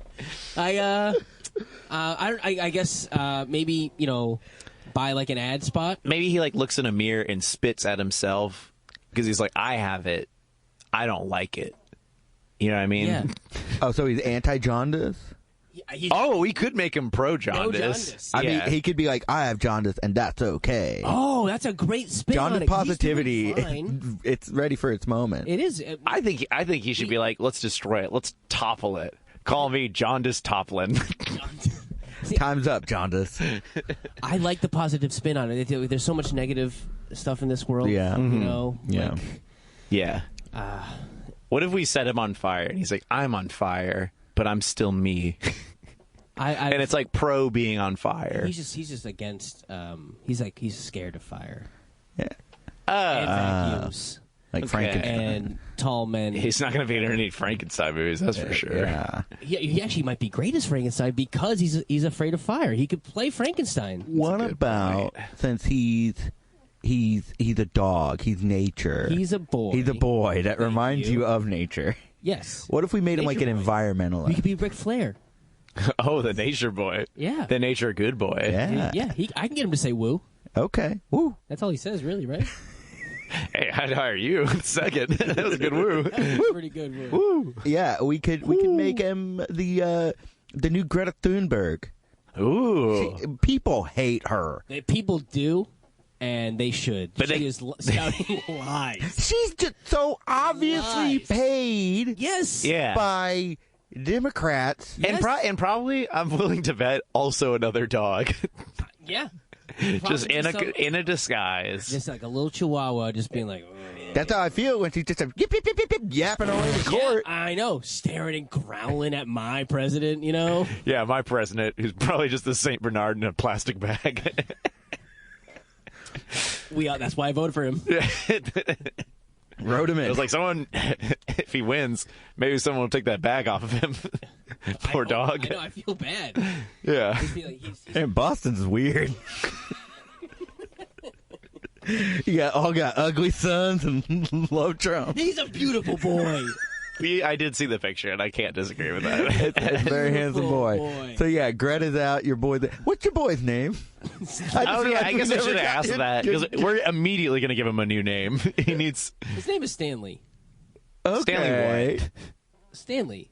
guess maybe buy like an ad spot. Maybe he like looks in a mirror and spits at himself because he's like, I have it, I don't like it. You know what I mean? Yeah. Oh, so he's anti-jaundice? We could make him pro-jaundice. I mean, he could be like, I have jaundice, and that's okay. Oh, that's a great spin on Jaundice it. positivity, it's ready for its moment. It is. I think he should be like, let's destroy it. Let's topple it. Call me Jaundice Toplin. Time's up, jaundice. I like the positive spin on it. There's so much negative stuff in this world. Yeah. Yeah. Yeah. What if we set him on fire and he's like, I'm on fire, but I'm still me. And it's like pro being on fire. He's just against. He's scared of fire. Yeah. And vacuums. Like Frankenstein. And tall men. He's not going to be in any Frankenstein movies, that's for sure. Yeah. He actually might be great as Frankenstein because he's afraid of fire. He could play Frankenstein. What about since he's a dog, he's nature. He's a boy. He's a boy that reminds you of nature. Yes. What if we made him like an boy. environmentalist? He could be Ric Flair. Oh, the nature boy. Yeah. The nature good boy. Yeah. Yeah. I can get him to say woo. Okay. Woo. That's all he says, really, right? Hey, I'd hire you. Second. That was a good woo. That's pretty good woo. Woo. Yeah, we could make him the new Greta Thunberg. Ooh. People hate her. People do, and they should. But she is spouting lies. She's just so obviously Lies. paid Yes. Yeah. by Democrats. Yes. And probably, I'm willing to bet, also another dog. Yeah. Just Probably in a disguise. just like a little chihuahua, just being like. That's how I feel when she's just yip, yip, yip, yip, yip, yapping away in court. Yeah, I know, staring and growling at my president. Yeah, my president, who's probably just the St. Bernard in a plastic bag. That's why I voted for him. Wrote him in. It was like someone, if he wins, maybe someone will take that bag off of him. Poor dog. I know. I feel bad. Yeah. I feel like he's And Boston's weird. You got ugly sons and love Trump. he's a beautiful boy. I did see the picture, and I can't disagree with that. It's a very handsome boy. So yeah, Greta's out. Your boy. What's your boy's name? I guess I should have asked that because we're immediately going to give him a new name. He needs His name is Stanley. Okay. Stanley what? Stanley.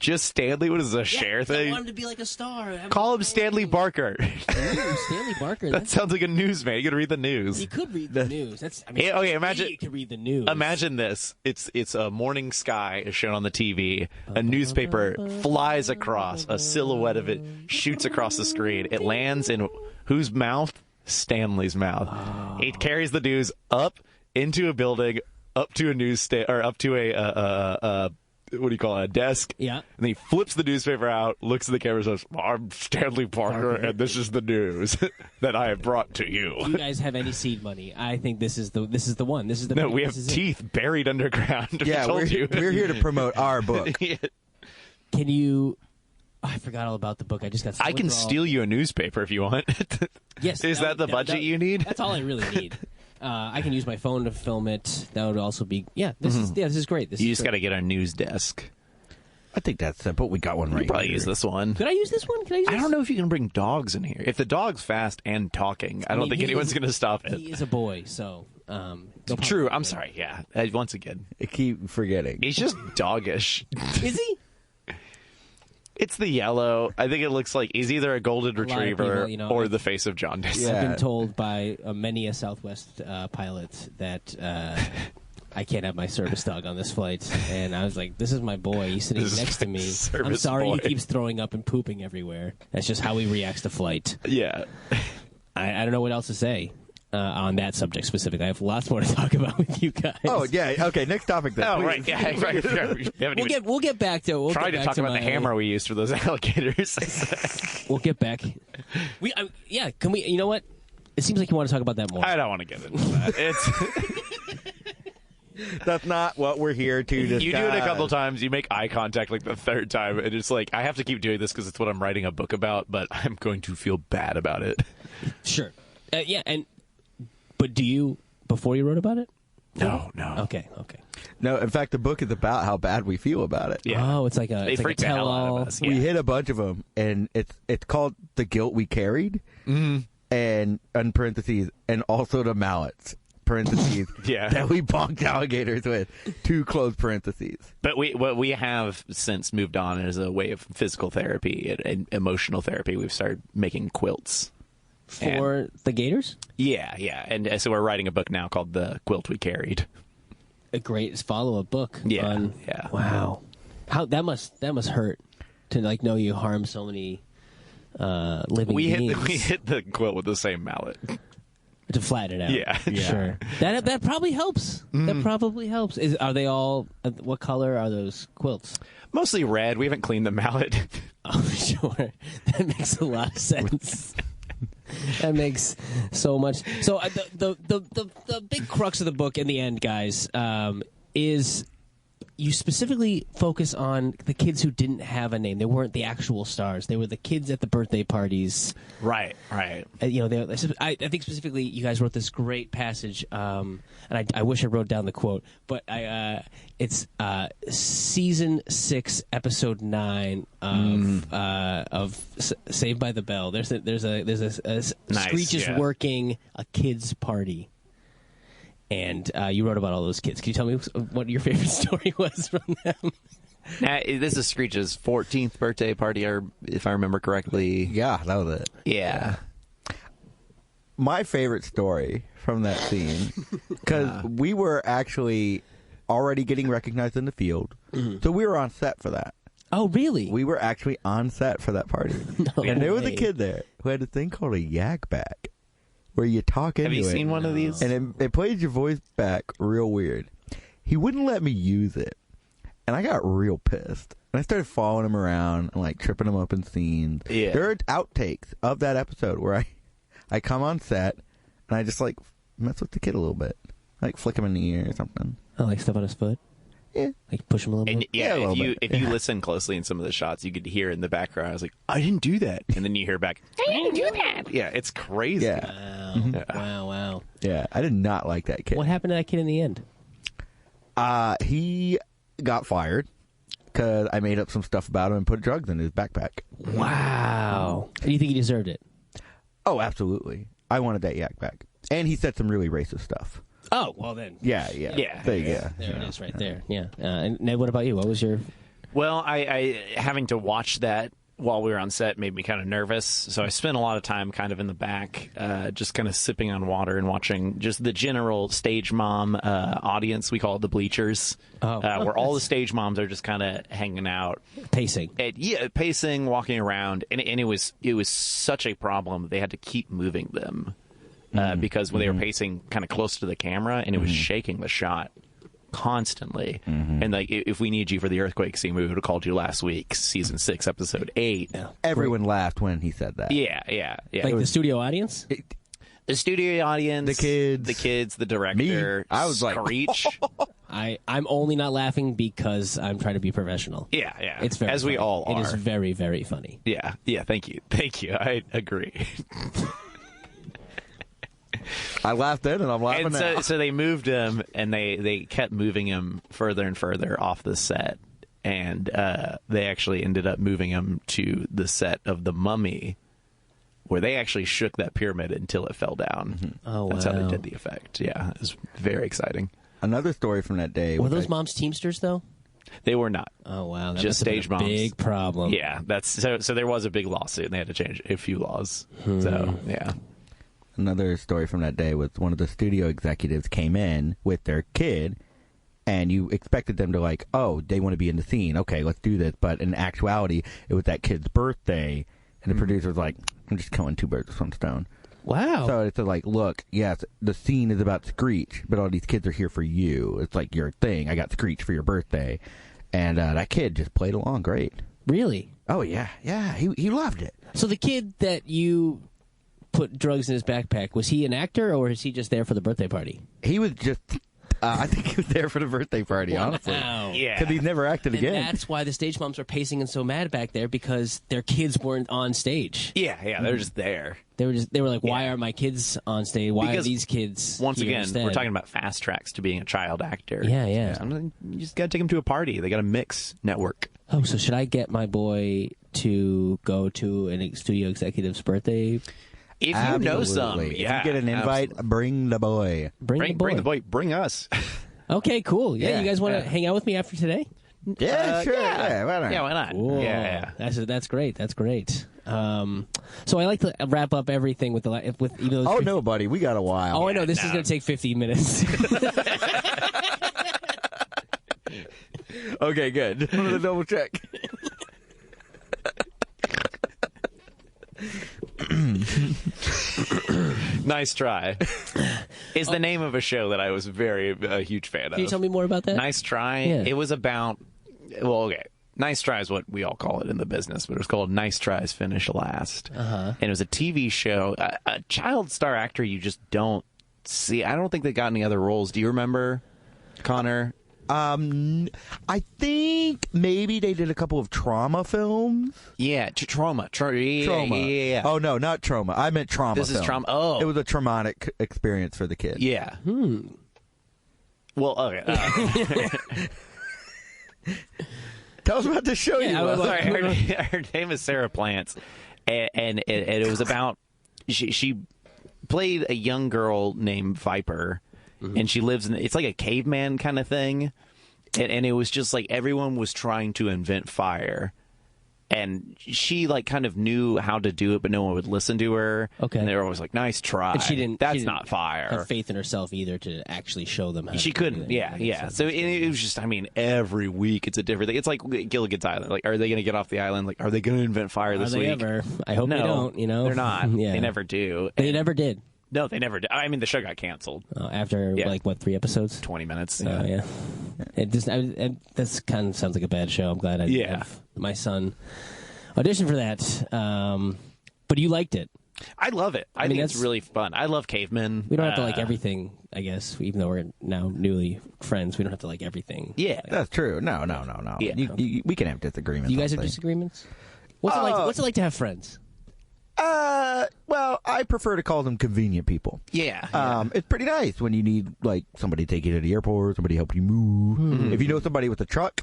Just Stanley? What is a share thing? I want him to be like a star. Call him Stanley Barker. Ooh, Stanley Barker. That sounds like a newsman. You could read the news. You could read the news. Okay, imagine you could read the news. Imagine this. It's a morning sky is shown on the TV. A newspaper flies across. A silhouette of it shoots across the screen. It lands in whose mouth? Stanley's mouth. Oh. He carries the news up into a building, up to a newsstand, or up to a what do you call it, a desk. Yeah. And then he flips the newspaper out, looks at the camera, and says, "I'm Stanley Parker, and this is the news that I have brought to you." Do you guys have any seed money? I think this is the one. This is the no. We have teeth buried underground. Yeah, we're here to promote our book. Yeah. Can you? Oh, I forgot all about the book. I just got. I can steal you a newspaper if you want. Yes. Is that the budget you need? That's all I really need. I can use my phone to film it. That would also be This is great. You just got to get a news desk. I think that's simple. We got one right. Probably here. use this one. Could I use this one? I don't know if you can bring dogs in here. If the dog's fast and talking, I don't think anyone's going to stop it. He is a boy, so. True. I'm sorry. Yeah. Once again, I keep forgetting. He's just doggish. Is he? It's the yellow. I think it looks like he's either a golden retriever or the face of jaundice. Yeah. I've been told by many a Southwest pilot that I can't have my service dog on this flight. And I was like, this is my boy. He's sitting next to me. I'm sorry he keeps throwing up and pooping everywhere. That's just how he reacts to flight. Yeah. I don't know what else to say. On that subject specifically. I have lots more to talk about with you guys. Oh, yeah. Okay, next topic then. Oh, right. Yeah, right. We'll get back to it. Try to talk about the hammer we used for those alligators. We'll get back. Can we? You know what? It seems like you want to talk about that more. I don't want to get into that. That's not what we're here to discuss. You do it a couple times. You make eye contact like the third time. And it's like, I have to keep doing this because it's what I'm writing a book about, but I'm going to feel bad about it. Sure. But do you, before you wrote about it? No. Okay. No, in fact, the book is about how bad we feel about it. Yeah. Oh, it's like a freaked the hell out of us. Yeah. We hit a bunch of them, and it's called The Guilt We Carried, and in parentheses, and also the mallets, parentheses, that we bonked alligators with, two close parentheses. But what we have since moved on as a way of physical therapy and emotional therapy. We've started making quilts. For the gators? Yeah. And so we're writing a book now called The Quilt We Carried. A great follow-up book. Yeah. Wow. How that must hurt to know you harm so many living beings. We hit the quilt with the same mallet. To flatten it out. Yeah. Sure. That probably helps. That probably helps. Are they all? What color are those quilts? Mostly red. We haven't cleaned the mallet. Oh, sure. That makes a lot of sense. That makes so much. So the big crux of the book in the end, guys, is you specifically focus on the kids who didn't have a name. They weren't the actual stars. They were the kids at the birthday parties. Right. I think specifically you guys wrote this great passage, and I wish I wrote down the quote, but it's season 6, episode 9 of Saved by the Bell. There's a Screech is working a kids party. And you wrote about all those kids. Can you tell me what your favorite story was from them? This is Screech's 14th birthday party, if I remember correctly. Yeah, that was it. Yeah. My favorite story from that scene, because we were actually already getting recognized in the field, so we were on set for that. Oh, really? We were actually on set for that party. And there was a kid there who had a thing called a yak back, where you talk into it. Have you seen one of these? And it plays your voice back real weird. He wouldn't let me use it. And I got real pissed. And I started following him around and tripping him up in scenes. Yeah. There are outtakes of that episode where I come on set and I just mess with the kid a little bit. Flick him in the ear or something. Oh, step on his foot? Yeah. Push him a little bit? And if you listen closely in some of the shots, you could hear in the background, I was like, I didn't do that. And then you hear back, I didn't do that. Yeah, it's crazy. Yeah. Wow. Wow. Yeah, I did not like that kid. What happened to that kid in the end? He got fired because I made up some stuff about him and put drugs in his backpack. Wow. Do you think he deserved it? Oh, absolutely. I wanted that yak back. And he said some really racist stuff. Oh, well then. Yeah. There you go. There it is right there. Yeah. And Ned, what about you? What was your... Well, I having to watch that while we were on set made me kind of nervous, so I spent a lot of time kind of in the back, just kind of sipping on water and watching just the general stage mom audience. We call it the bleachers, where all the stage moms are just kind of hanging out, Pacing. Pacing, walking around, and it was such a problem. They had to keep moving them because when they were pacing kind of close to the camera, and it was shaking the shot constantly. And like, if we need you for the earthquake scene, we would have called you last week, season 6, episode 8. Everyone laughed when he said that. Yeah. Like the studio audience? The studio audience, the kids, the director. Me? I was like, Screech. I'm only not laughing because I'm trying to be professional. Yeah. It's very as funny. we all are. It is very, very funny. Yeah. Thank you. I agree. I laughed then, and I'm laughing now. So they moved him, and they kept moving him further and further off the set, and they actually ended up moving him to the set of The Mummy, where they actually shook that pyramid until it fell down. Oh, That's how they wow. did the effect. Yeah, it was very exciting. Another story from that day. Were those moms Teamsters, though? They were not. Oh, wow. That Just must have been stage a moms. big problem. Yeah, that's so there was a big lawsuit, and they had to change a few laws. So, yeah. Another story from that day was one of the studio executives came in with their kid, and you expected them to like, oh, they want to be in the scene. Okay, let's do this. But in actuality, it was that kid's birthday, and the producer was like, I'm just killing 2 birds with 1 stone. Wow. So it's like, look, yes, the scene is about Screech, but all these kids are here for you. It's like your thing. I got Screech for your birthday. And that kid just played along great. Really? Oh, yeah. He loved it. So the kid that you put drugs in his backpack, was he an actor, or is he just there for the birthday party? He was just... I think he was there for the birthday party, honestly. Wow. Yeah. Because he's never acted And again. that's why the stage moms are pacing and so mad back there, because their kids weren't on stage. Yeah, they're just there. They were like, why are my kids on stage? Why Because are these kids Once here again, instead? we're talking about fast tracks to being a child actor. Yeah. Sometimes you just got to take them to a party. They got a mix network. Oh, so should I get my boy to go to a studio executive's birthday? If you know some, Absolutely. yeah. If you get an invite, absolutely. bring the boy. Bring the boy. Bring us. Okay, cool. Yeah, you guys want to hang out with me after today? Yeah, sure. Yeah, why not? Yeah, why not? Cool. Yeah. That's great. That's great. So I like to wrap up everything with even those. Oh, no, buddy. We got a while. Oh, I know. This is going to take 15 minutes. Okay, good. I'm going to double check. Nice try. Is the name of a show that I was a huge fan of. Can you tell me more about that? Nice Try. Yeah. It was about, well, okay. Nice Try is what we all call it in the business, but it was called Nice Tries Finish Last. And it was a TV show. A child star actor you just don't see. I don't think they got any other roles. Do you remember, Connor? I think maybe they did a couple of trauma films. Yeah, Trauma. Yeah. Oh, no, not trauma. I meant trauma This is film. trauma. Oh. It was a traumatic experience for the kid. Yeah. Well, okay. Tell us about the show you love. Sorry, her name is Sarah Plants, and it was about she played a young girl named Viper, and she lives in it's like a caveman kind of thing, and it was just like everyone was trying to invent fire, and she like kind of knew how to do it, but no one would listen to her. Okay. And they were always like, "Nice try." And she didn't. not fire. Have faith in herself either to actually show them how. She to do couldn't. anything. Yeah. So it was just, I mean, every week it's a different thing. It's like Gilligan's Island. Like, are they going to get off the island? Like, are they going to invent fire this Are they week? ever? I hope no, they don't. You know, they're not. Yeah. They never do. They never did. No, they never did. I mean, the show got canceled. After like what 3 episodes? 20 minutes. Oh yeah. It just this kind of sounds like a bad show. I'm glad I have my son audition for that. But you liked it. I love it. I think it's really fun. I love cavemen. We don't have to like everything, I guess. Even though we're now newly friends, we don't have to like everything. Yeah, That's true. No. Yeah. We can have disagreements. You guys on have things. disagreements? What's it like? What's it like to have friends? Well, I prefer to call them convenient people. Yeah. It's pretty nice when you need like somebody to take you to the airport, somebody to help you move. If you know somebody with a truck,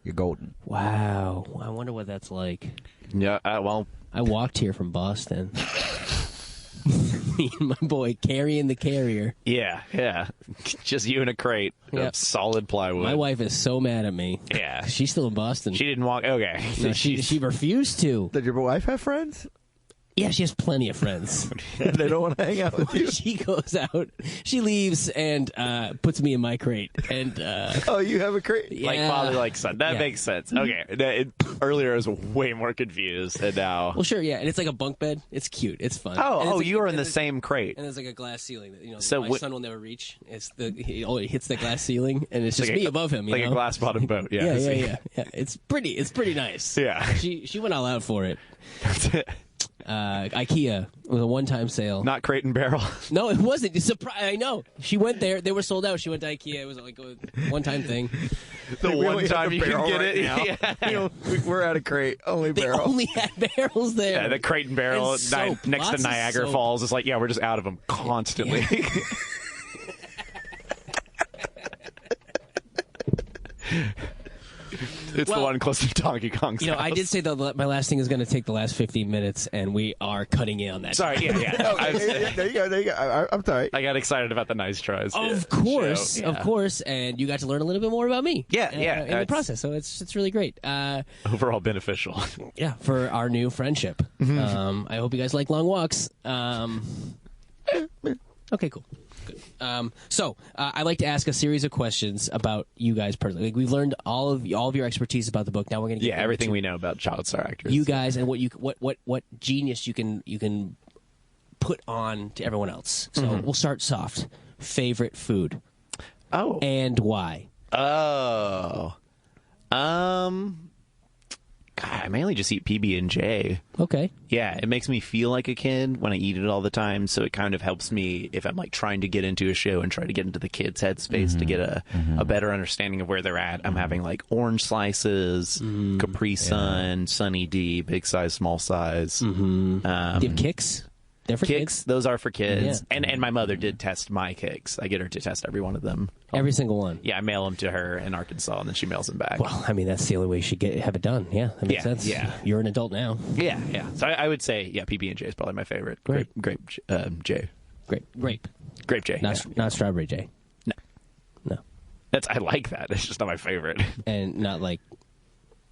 you're golden. Wow. I wonder what that's like. Yeah. Well, I walked here from Boston. me and my boy carrying the carrier. Yeah. Just you in a crate of solid plywood. My wife is so mad at me. Yeah. She's still in Boston. She didn't walk. Okay. No, she refused to. Did your wife have friends? Yeah, she has plenty of friends. They don't want to hang out with you. She goes out, she leaves, and puts me in my crate. And oh, you have a crate? yeah. Like father, like son. That makes sense. Okay. Earlier I was way more confused, and now. Well, sure, yeah, and it's like a bunk bed. It's cute. It's fun. Oh, like, you are in the same crate. And there's like a glass ceiling that So my son will never reach. He only hits the glass ceiling, and it's just Like me above him. Like a glass bottom boat. Yeah. Yeah. It's pretty nice. Yeah. She went all out for it. IKEA was a one-time sale. Not Crate and Barrel. No, it wasn't. I know. She went there. They were sold out. She went to IKEA. It was like a one-time thing. The one time you can get right it. Now. Yeah. We're at a crate. Only They barrel. only had barrels there. Yeah, the Crate and Barrel And soap. next Lots to of Niagara soap. Falls is like, yeah, we're just out of them constantly. It's the Well, one close to Donkey Kong's house. I did say that my last thing is going to take the last 15 minutes, and we are cutting in on that. Sorry, yeah. There you go. I'm sorry. I got excited about the nice tries. Of course, show. Yeah. of course, and you got to learn a little bit more about me. Yeah, in the process. So it's really great. Overall beneficial. Yeah, for our new friendship. I hope you guys like long walks. Okay, cool. Good. So I like to ask a series of questions about you guys personally. Like, we've learned all of your expertise about the book. Now we're going to get Everything we know about child star actors. you guys and what genius you can put on to everyone else. So we'll start soft. Favorite food. Oh. And why? Oh. God, I mainly just eat PB&J. Okay. Yeah, it makes me feel like a kid when I eat it all the time, so it kind of helps me if I'm like trying to get into a show and try to get into the kids' headspace to get a better understanding of where they're at. I'm having like orange slices, Capri Sun, Sunny D, big size, small size. Do you have Kicks? They're for Kicks, kids? those are for kids. Yeah. And my mother did test my Kicks. I get her to test every one of them. Every single one. Yeah, I mail them to her in Arkansas, and then she mails them back. Well, I mean, that's the only way you should have it done. Yeah, that makes sense. Yeah. You're an adult now. Yeah. So I would say, PB&J is probably my favorite. Great. Grape J. Grape. Grape J. Not strawberry J. No. I like that. It's just not my favorite. And not like,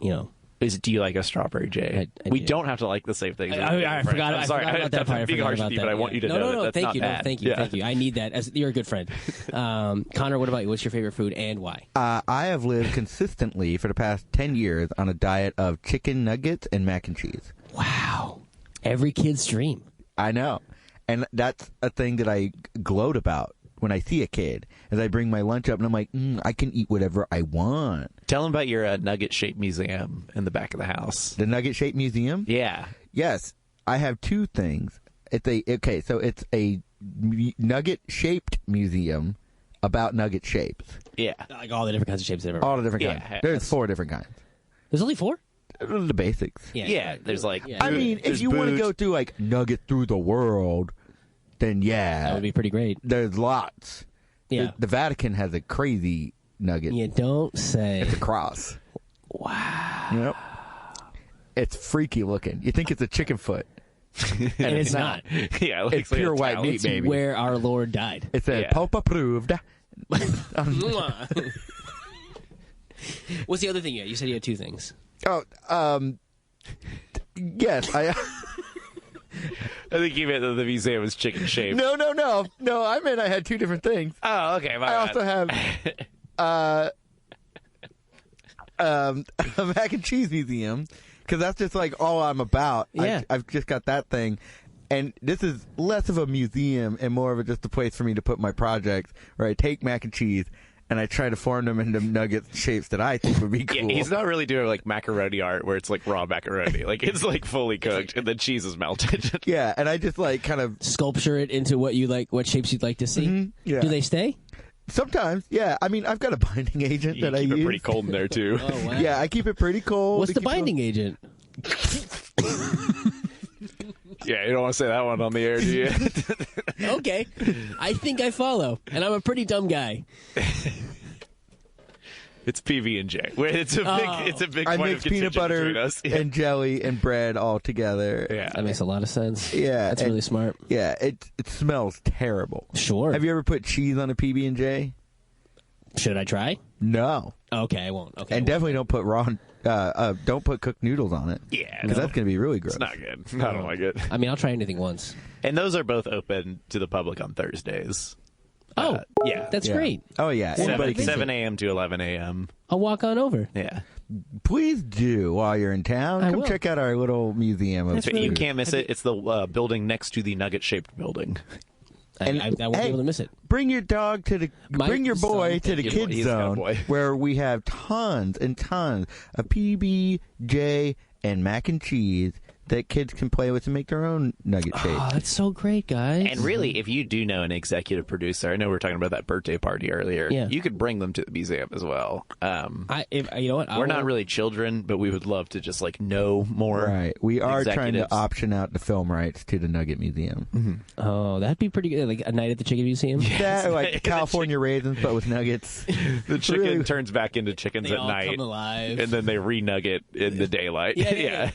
Do you like a strawberry J? I We do. don't have to like the same things. I forgot. I'm sorry. I forgot about that part. I'm being harsh with you, but I want you to know No, that that's thank not you. bad. Thank you. Yeah. Thank you. I need that. You're a good friend. Connor, what about you? What's your favorite food and why? I have lived consistently for the past 10 years on a diet of chicken nuggets and mac and cheese. Wow. Every kid's dream. I know. And that's a thing that I gloat about when I see a kid, as I bring my lunch up and I'm like, I can eat whatever I want. Tell them about your nugget-shaped museum in the back of the house. The Nugget Shaped Museum? Yeah. Yes. I have two things. It's a nugget-shaped museum about nugget shapes. Yeah. Like all the different kinds of shapes they've ever. All the different Yeah, kinds. There's 4 different kinds. There's only 4? The basics. Yeah. There's like. Yeah. I mean, if there's you want to boot. go through like Nugget Through the World, then That would be pretty great. there's lots. Yeah. The Vatican has a crazy nugget. You don't say. It's a cross. Wow. Yep. It's freaky looking. You think it's a chicken foot. And it's not. Yeah. It It's looks like pure a white towel. meat, It's baby. where our Lord died. It says Yeah. Pope approved. What's the other thing you had? You said you had 2 things. Oh, yes. I think you meant that the museum was chicken-shaped. No. I meant I had 2 different things. Oh, okay. I also have a mac and cheese museum, because that's just like all I'm about. Yeah. I've just got that thing. And this is less of a museum and more of just a place for me to put my projects, where I take mac and cheese and I try to form them into nugget shapes that I think would be cool. Yeah, he's not really doing like macaroni art where it's like raw macaroni. Like it's like fully cooked and the cheese is melted. Yeah, and I just like kind of Sculpture it into what shapes you'd like to see. yeah. Do they stay? sometimes, yeah. I mean, I've got a binding agent You that I keep use. it pretty cold in there too. Oh, wow. Yeah, I keep it pretty cold. What's to the keep it- binding agent? Yeah, you don't want to say that one on the air, do you? Okay. I think I follow. And I'm a pretty dumb guy. It's PB&J. It's a big I point mix of peanut contention butter between us. Yeah. and jelly and bread all together. Yeah. That makes a lot of sense. Yeah, That's really smart. Yeah, it smells terrible. Sure. Have you ever put cheese on a PB&J? Should I try? No. Okay, I won't. Okay, And definitely don't put don't put cooked noodles on it. Yeah, because that's going to be really gross. It's not good. I don't like it. I mean, I'll try anything once. And those are both open to the public on Thursdays. Oh, yeah. That's great. Oh yeah, anybody can 7 a.m. to 11 a.m. I'll walk on over. Yeah. Please do while you're in town. I Come will. check out our little museum. Of You food. can't miss it. It's the building next to the nugget-shaped building. And, I won't be able to miss it. Bring your dog to the bring your boy son- to the He's kids got a zone boy. where we have tons and tons of PB, J, and mac and cheese that kids can play with and make their own nugget shapes. Oh, that's so great, guys. And really, if you do know an executive producer, I know we were talking about that birthday party earlier. Yeah. You could bring them to the museum as well. You know what? We're not really children, but we would love to just know more. Right. We are trying to executives. option out the film rights to the Nugget Museum. Mm-hmm. Oh, that'd be pretty good. Like a night at the Chicken Museum. That, like California raisins, but with nuggets. The chicken Really? turns back into chickens They at all night, come alive. and then they re-nugget in the daylight. Yeah.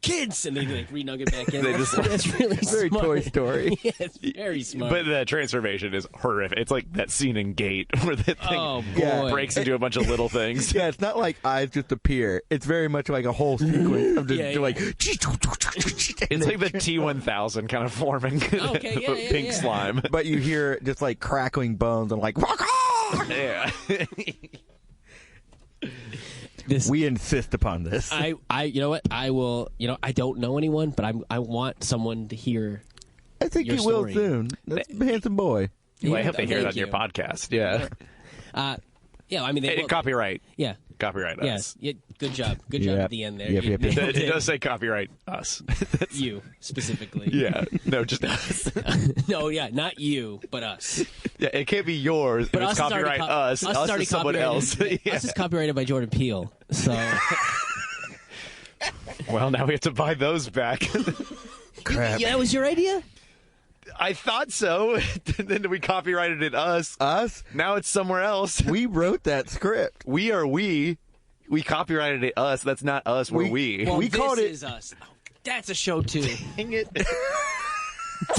Kids, and they like re-nugget back in. They just- That's really Very smart. Toy Story. Yeah, it's very smart. But the transformation is horrific. It's like that scene in Gate where the thing Oh, boy. Yeah. breaks into a bunch of little things. Yeah, it's not like eyes just appear. It's very much like a whole sequence of just Yeah, yeah. like. It's like the T-1000 kind of forming Okay, yeah, yeah, pink yeah. slime. But you hear just like crackling bones and like. Rock on! Yeah. We insist upon this. you know what? I will. You know, I don't know anyone, but I want someone to hear. I think your you will story. soon. That's a handsome boy. Well, I hope they hear Thank that on your you. podcast. Yeah. Yeah, I mean, they Hey, will- copyright. Yeah. Copyright us. Yes. Yeah, good job. Good job Yep. at the end there. Yep, You yep, yep. nailed It does say copyright us. You specifically. Yeah. No, just us. No, yeah, not you, but us. Yeah, it can't be yours. But if it's us is already copyright us. Us is Us already is someone else. copyrighted. Yeah. Us is copyrighted by Jordan Peele. So Well, now we have to buy those back. Crap. yeah, that was your idea. I thought so. Then we copyrighted it us. Us? Now it's somewhere else. We wrote that script. We are we. We copyrighted it us. That's not us. We're we. Well, We this called it- is us. Oh, that's a show too. Dang it.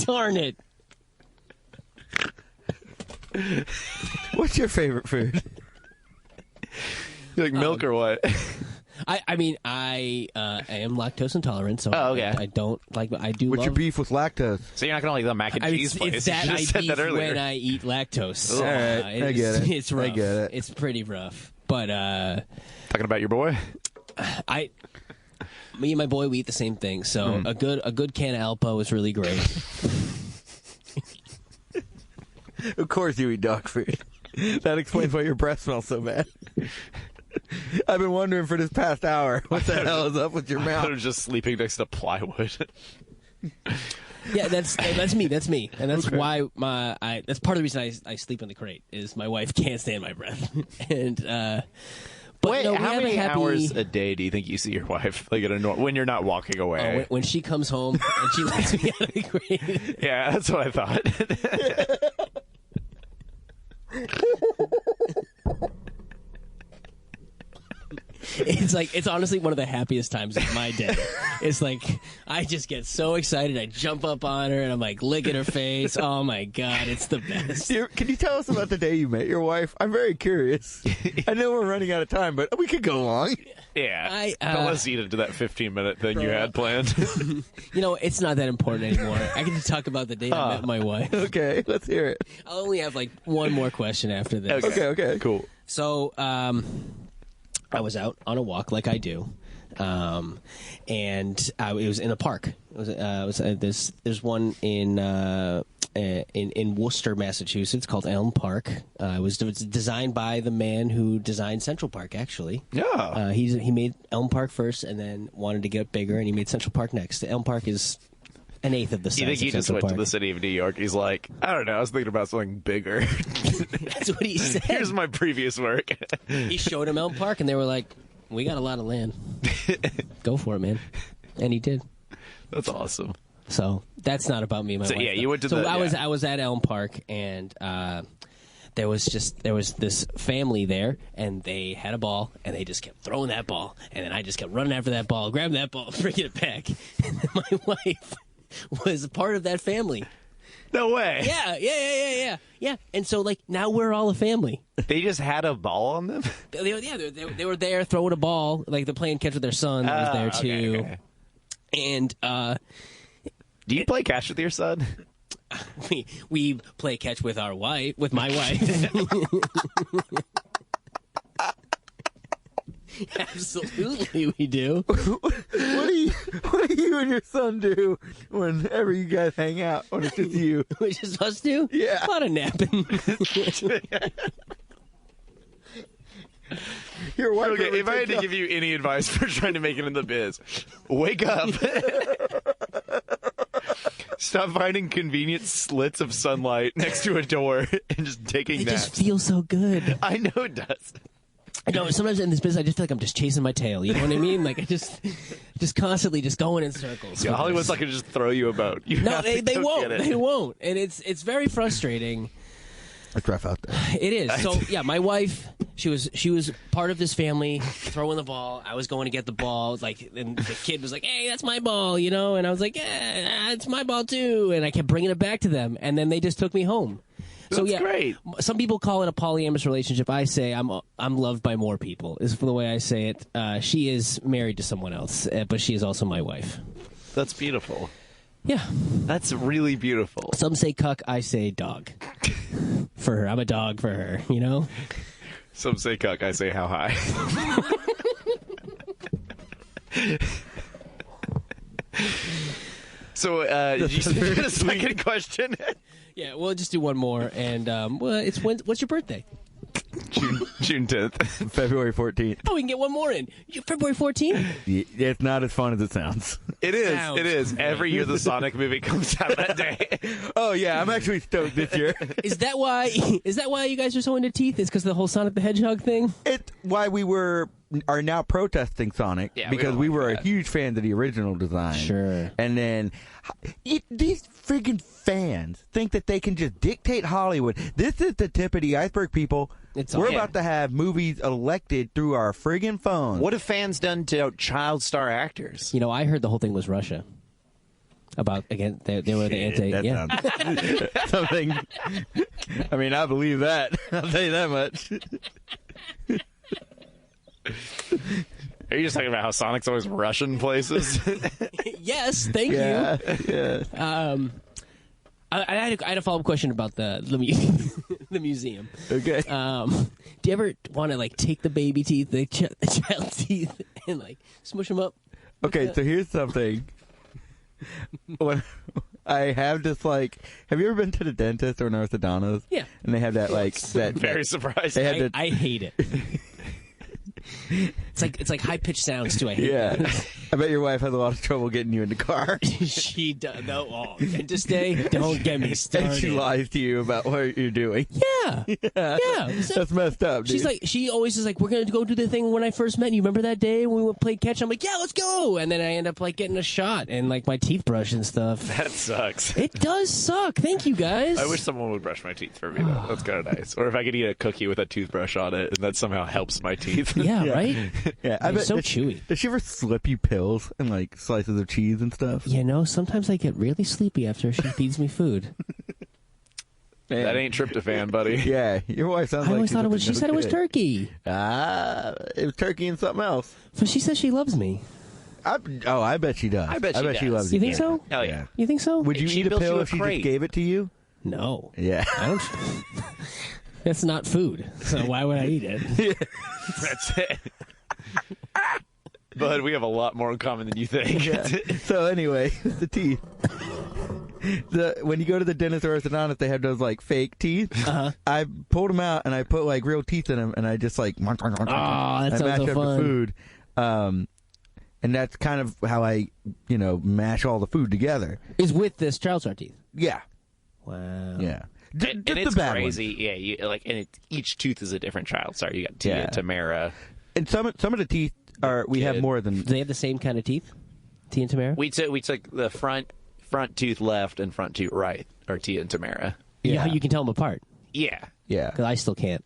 Darn it. What's your favorite food? You like milk or what? I mean, I am lactose intolerant, so Oh, okay. I don't like. I do. What's love, your beef with lactose? So you're not gonna like the mac and I mean, cheese place? it's that you I just said beef that earlier. when I eat lactose. All right, I get it. It's rough. I get it. It's pretty rough. But Talking about your boy. me and my boy, we eat the same thing. So a good can of Alpo is really great. Of course you eat dog food. That explains why your breath smells so bad. I've been wondering for this past hour, what the hell is up with your I mouth? was just sleeping next to plywood. Yeah, that's me. That's me, and that's why that's part of the reason I sleep in the crate is my wife can't stand my breath. And but Wait, no, we how have many a happy, hours a day do you think you see your wife like when you're not walking away? when she comes home and she lets me out of the crate. Yeah, that's what I thought. It's honestly one of the happiest times of my day. It's like I just get so excited. I jump up on her and I'm like licking her face. Oh my god, it's the best. Can you tell us about the day you met your wife? I'm very curious. I know we're running out of time, but we could go long. Yeah. Don't let's eat into that 15-minute thing you had planned. You know, it's not that important anymore. I can just talk about the day I met my wife. Okay, let's hear it. I'll only have like one more question after this. Okay. Cool. So, I was out on a walk like I do, and it was in a park. There's one in Worcester, Massachusetts, called Elm Park. It was designed by the man who designed Central Park. Actually, Yeah. he made Elm Park first, and then wanted to get bigger, and he made Central Park next. Elm Park is an eighth of the size. You think he of just Central went to Park. the city of New York? He's like, I don't know. I was thinking about something bigger. That's what he said. Here's my previous work. He showed him Elm Park, and they were like, "We got a lot of land. Go for it, man." And he did. That's awesome. So that's not about me and my So, wife. yeah, though. you went to so the- I yeah. was at Elm Park, and there was this family there, and they had a ball, and they just kept throwing that ball, and then I just kept running after that ball, grabbing that ball, bringing it back. And then my wife was a part of that family. No way. Yeah. And so, like, now we're all a family. They just had a ball on them? They were there throwing a ball, like they're playing catch with their son. Was there too. Okay. And do you play catch with your son? we play catch with my wife. Absolutely, we do. What do you and your son do whenever you guys hang out when it's just you? We just us do? Yeah. A lot of napping. Your wife. Okay, if I had to give you any advice for trying to make it in the biz, wake up. Stop finding convenient slits of sunlight next to a door and just taking It naps. just feels so good. I know it does. I know sometimes in this business I just feel like I'm just chasing my tail. You know what I mean? Like I just constantly just going in circles. Yeah, Hollywood's not going to just throw you a boat. You No, have to they go won't. get it. They won't, and it's very frustrating. It's rough out there. It is. So yeah, my wife, she was part of this family throwing the ball. I was going to get the ball, like, and the kid was like, "Hey, that's my ball," you know, and I was like, "Yeah, it's my ball too," and I kept bringing it back to them, and then they just took me home. So That's yeah, great. Some people call it a polyamorous relationship. I say I'm loved by more people. Is the way I say it. She is married to someone else, but she is also my wife. That's beautiful. Yeah. That's really beautiful. Some say cuck, I say dog. For her. I'm a dog for her, you know? Some say cuck, I say how high. So, did you get a second question? Yeah, we'll just do one more. And, what's your birthday? June 10th. February 14th. Oh, we can get one more in. February 14th? Yeah, it's not as fun as it sounds. It is. Sounds It is. Every year the Sonic movie comes out that day. Oh yeah, I'm actually stoked this year. Is that why you guys are so into teeth? Is because of the whole Sonic the Hedgehog thing? It's why we are now protesting Sonic, Yeah, we because don't we like were that. a huge fan of the original design. Sure. And then these friggin' fans think that they can just dictate Hollywood. This is the tip of the iceberg, people. We're awesome. about to have movies elected through our friggin' phones. What have fans done to child star actors? You know, I heard the whole thing was Russia. About, again, they were the anti... That Yeah. sounds something. I mean, I believe that. I'll tell you that much. Are you just talking about how Sonic's always Russian places? Yes, thank you. Yeah. I had a follow-up question about the museum. Okay. Do you ever want to like take the baby teeth, the child teeth, and like smush them up? Okay, so here's something. When I have this, like, have you ever been to the dentist or an orthodontist? Yeah. And they have that, like, that Very surprised. They had I hate it. It's like high pitched sounds too. I hate yeah. it. I bet your wife has a lot of trouble getting you in the car. She does. No, dentist day. Don't get me started. And she lies to you about what you're doing. Yeah. Yeah. That's messed up, dude. She's like, she always is like, we're gonna go do the thing when I first met you. Remember that day when we played catch? I'm like, yeah, let's go. And then I end up like getting a shot and like my teeth brush and stuff. That sucks. It does suck. Thank you guys. I wish someone would brush my teeth for me, though. That's kind of nice. Or if I could eat a cookie with a toothbrush on it, and that somehow helps my teeth. Yeah, right. yeah, I It's bet so does, chewy. Does she ever slip you pills and, like, slices of cheese and stuff? You know, sometimes I get really sleepy after she feeds me food. Man. That ain't tryptophan, buddy. Yeah, your wife sounds I like always thought it was. She said it was turkey. turkey. It was turkey and something else. But she says she loves me. I bet she does. I bet she she does. loves You you. think so? Hell yeah. You think so? Would you She eat a built pill you a if she crate. just gave it to you? No. Yeah. I don't. That's not food. So why would I eat it? That's it. Bud, we have a lot more in common than you think. Yeah. So anyway, the teeth. When you go to the dentist or orthodontist, they have those like fake teeth. Uh-huh. I pulled them out and I put like real teeth in them, and I just like that I sounds mash so up fun. the food. And that's kind of how I, mash all the food together. Is with this child star teeth. Yeah, Wow. yeah. And Just the it's bad crazy. ones. Yeah, each tooth is a different child. Sorry, you got Tia, Yeah. Tamara. And some of the teeth we have Kid. more than. Do they have the same kind of teeth? T and Tamara? We took the front tooth left and front tooth right, or Tia and Tamara. Yeah. You can tell them apart. Yeah. Yeah. Because I still can't.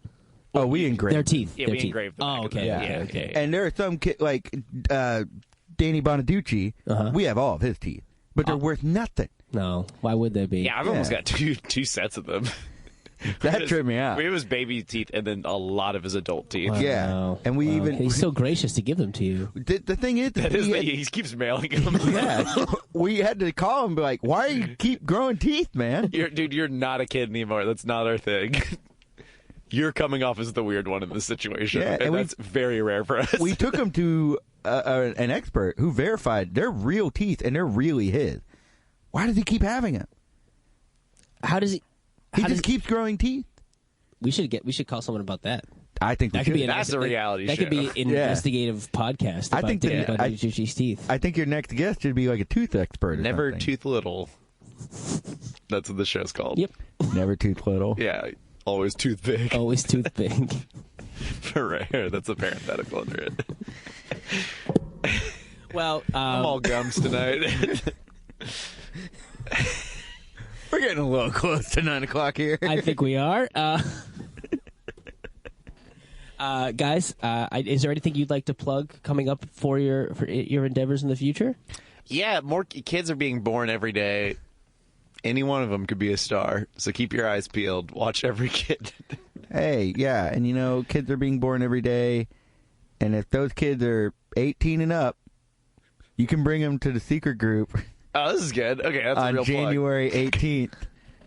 Oh, we engrave Their teeth. Yeah, their we teeth. engraved them. Oh, okay. Yeah. Okay. And there are some like Danny Bonaducci. We have all of his teeth, but they're worth nothing. No, why would they be? Yeah, I've almost got two sets of them. That tripped me out. We have his baby teeth and then a lot of his adult teeth. Wow. Yeah, and we even He's so gracious to give them to you. the thing is that He keeps mailing them. yeah, we had to call him and be like, "Why are you keep growing teeth, man?" You're not a kid anymore. That's not our thing. You're coming off as the weird one in this situation, Yeah, and and that's very rare for us. We took him to an expert who verified they're real teeth and they're really his. Why does he keep having them? How does he? He just keeps growing teeth. We should call someone about that. I think That could be That's a reality That could be show. an investigative podcast. I About think Danny that- Bonaducci's teeth. I think your next guest should be like a tooth expert. Or Never something. tooth little. That's what the show's called. Yep. Never tooth little. Yeah, always tooth big. Always tooth big. For rare. That's a parenthetical under it. Well, I'm all gums tonight. We're getting a little close to 9 o'clock here. I think we are. Guys, is there anything you'd like to plug coming up for your endeavors in the future? Yeah, more kids are being born every day. Any one of them could be a star. So keep your eyes peeled. Watch every kid. Hey, yeah, and you know, kids are being born every day, and if those kids are 18 and up, you can bring them to the secret group Oh, this is good. Okay, that's a on real January 18th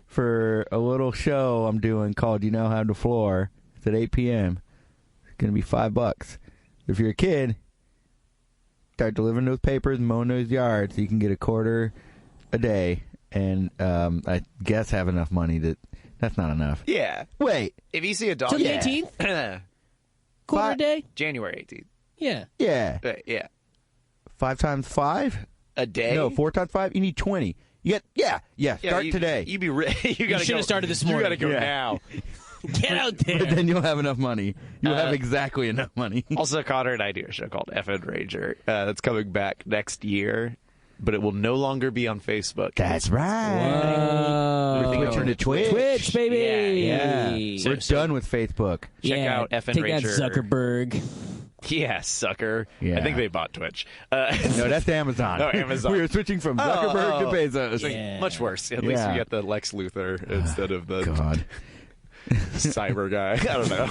for a little show I'm doing called You Know How to Floor. It's at 8 p.m. It's going to be $5. If you're a kid, start delivering those papers and mowing those yards so you can get a quarter a day. And I guess have enough money that's not enough. plug. Yeah. Wait. If you see a dog... Till the 18th? Quarter day? January 18th. Yeah. Yeah. Yeah. 5 times 5? A day? No, 4 times 5? You need 20. You get, start today. You be you gotta should have started this morning. You gotta go Yeah. now. Get out But there. then you'll have enough money. You'll have exactly enough money. Also, Connor and I do a show called Effin Rager. That's coming back next year, but it will no longer be on Facebook. That's right. Whoa. We're switching to Twitch. Twitch, baby. Yeah. We're done with Facebook. Check out Effin Take Rager. that, Zuckerberg. Yeah, sucker. Yeah. I think they bought Twitch. No, that's Amazon. Oh, Amazon. We are switching from Zuckerberg to Bezos. Yeah. Much worse. At least we get the Lex Luthor instead of the God. cyber guy. I don't know.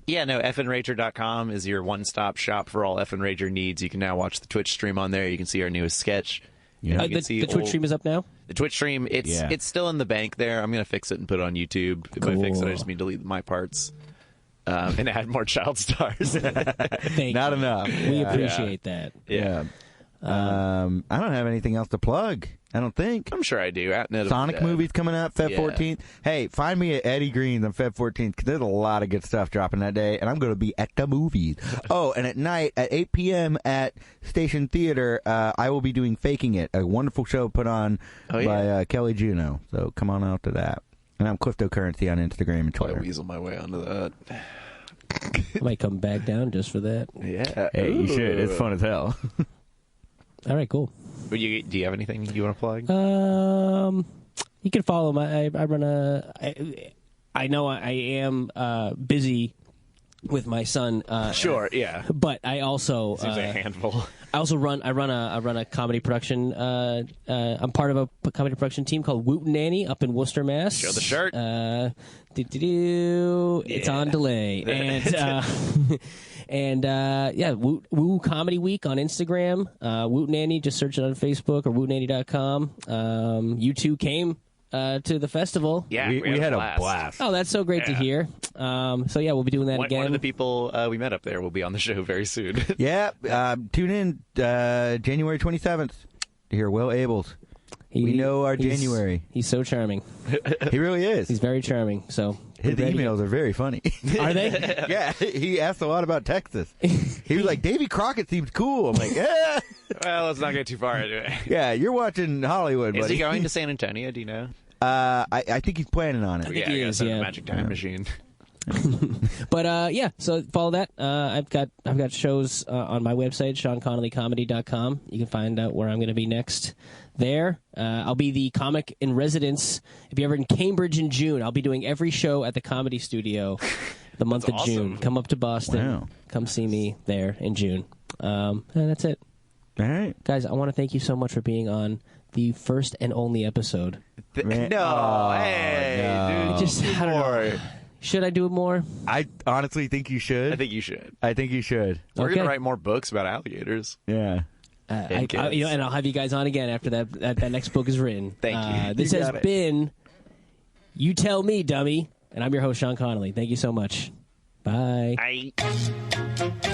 Yeah, no, effinrager.com is your one-stop shop for all Effin Rager needs. You can now watch the Twitch stream on there. You can see our newest sketch. Yeah. You can see The Twitch stream is up now? The Twitch stream, it's still in the bank there. I'm going to fix it and put it on YouTube. By fix it, I just mean delete my parts and add more child stars. Thank Not you. enough. We appreciate that. Yeah. I don't have anything else to plug. I don't think. I'm sure I do. At Net of Sonic Death. movie's coming out Feb 14th. Hey, find me at Eddie Green's on Feb 14th because there's a lot of good stuff dropping that day, and I'm going to be at the movies. Oh, and at night at 8 p.m. at Station Theater, I will be doing Faking It, a wonderful show put on by Kelly Juno. So come on out to that. And I'm Cryptocurrency on Instagram and I'll Twitter. weasel my way onto that. I might come back down just for that. Yeah. Hey, you should. It's fun as hell. All right, cool. Do you have anything you want to plug? You can follow my. I run a. I know I am busy with my son. Sure. Yeah. But I also Seems a handful. I also run a comedy production. I'm part of a comedy production team called Woot and Nanny up in Worcester, Mass. Show the shirt. It's on delay and Woo Comedy Week on Instagram. Woot Nanny, just search it on Facebook or wootnanny.com. You two came to the festival. Yeah, we had a blast. Oh, that's so great to hear. So yeah, we'll be doing that again. One of the people we met up there will be on the show very soon. Yeah, tune in January 27th to hear Will Abels. We know our January. He's so charming. He really is. He's very charming. So His emails are very funny. are they? Yeah, he asked a lot about Texas. He was like, Davy Crockett seems cool. I'm like, yeah. Well, let's not get too far into it. Yeah, you're watching Hollywood, Is buddy. he going to San Antonio? Do you know? I think he's planning on it. think he I is, guess yeah. a magic time machine. But yeah, so follow that. I've got shows on my website, ShaunConnollyComedy.com. You can find out where I'm going to be next there. I'll be the comic in residence. If you're ever in Cambridge in June, I'll be doing every show at the Comedy Studio the month of June. Come up to Boston. Wow. Come see me there in June. And that's it. All right. Guys, I want to thank you so much for being on the first and only episode. Dude. No. Just, I don't know. Should I do it more? I honestly think you should. I think you should. We're Okay. going to write more books about alligators. Yeah. And I'll have you guys on again after that next book is written. Thank you. This You has got it. been You Tell Me, Dummy, and I'm your host, Shaun Connolly. Thank you so much. Bye. Bye.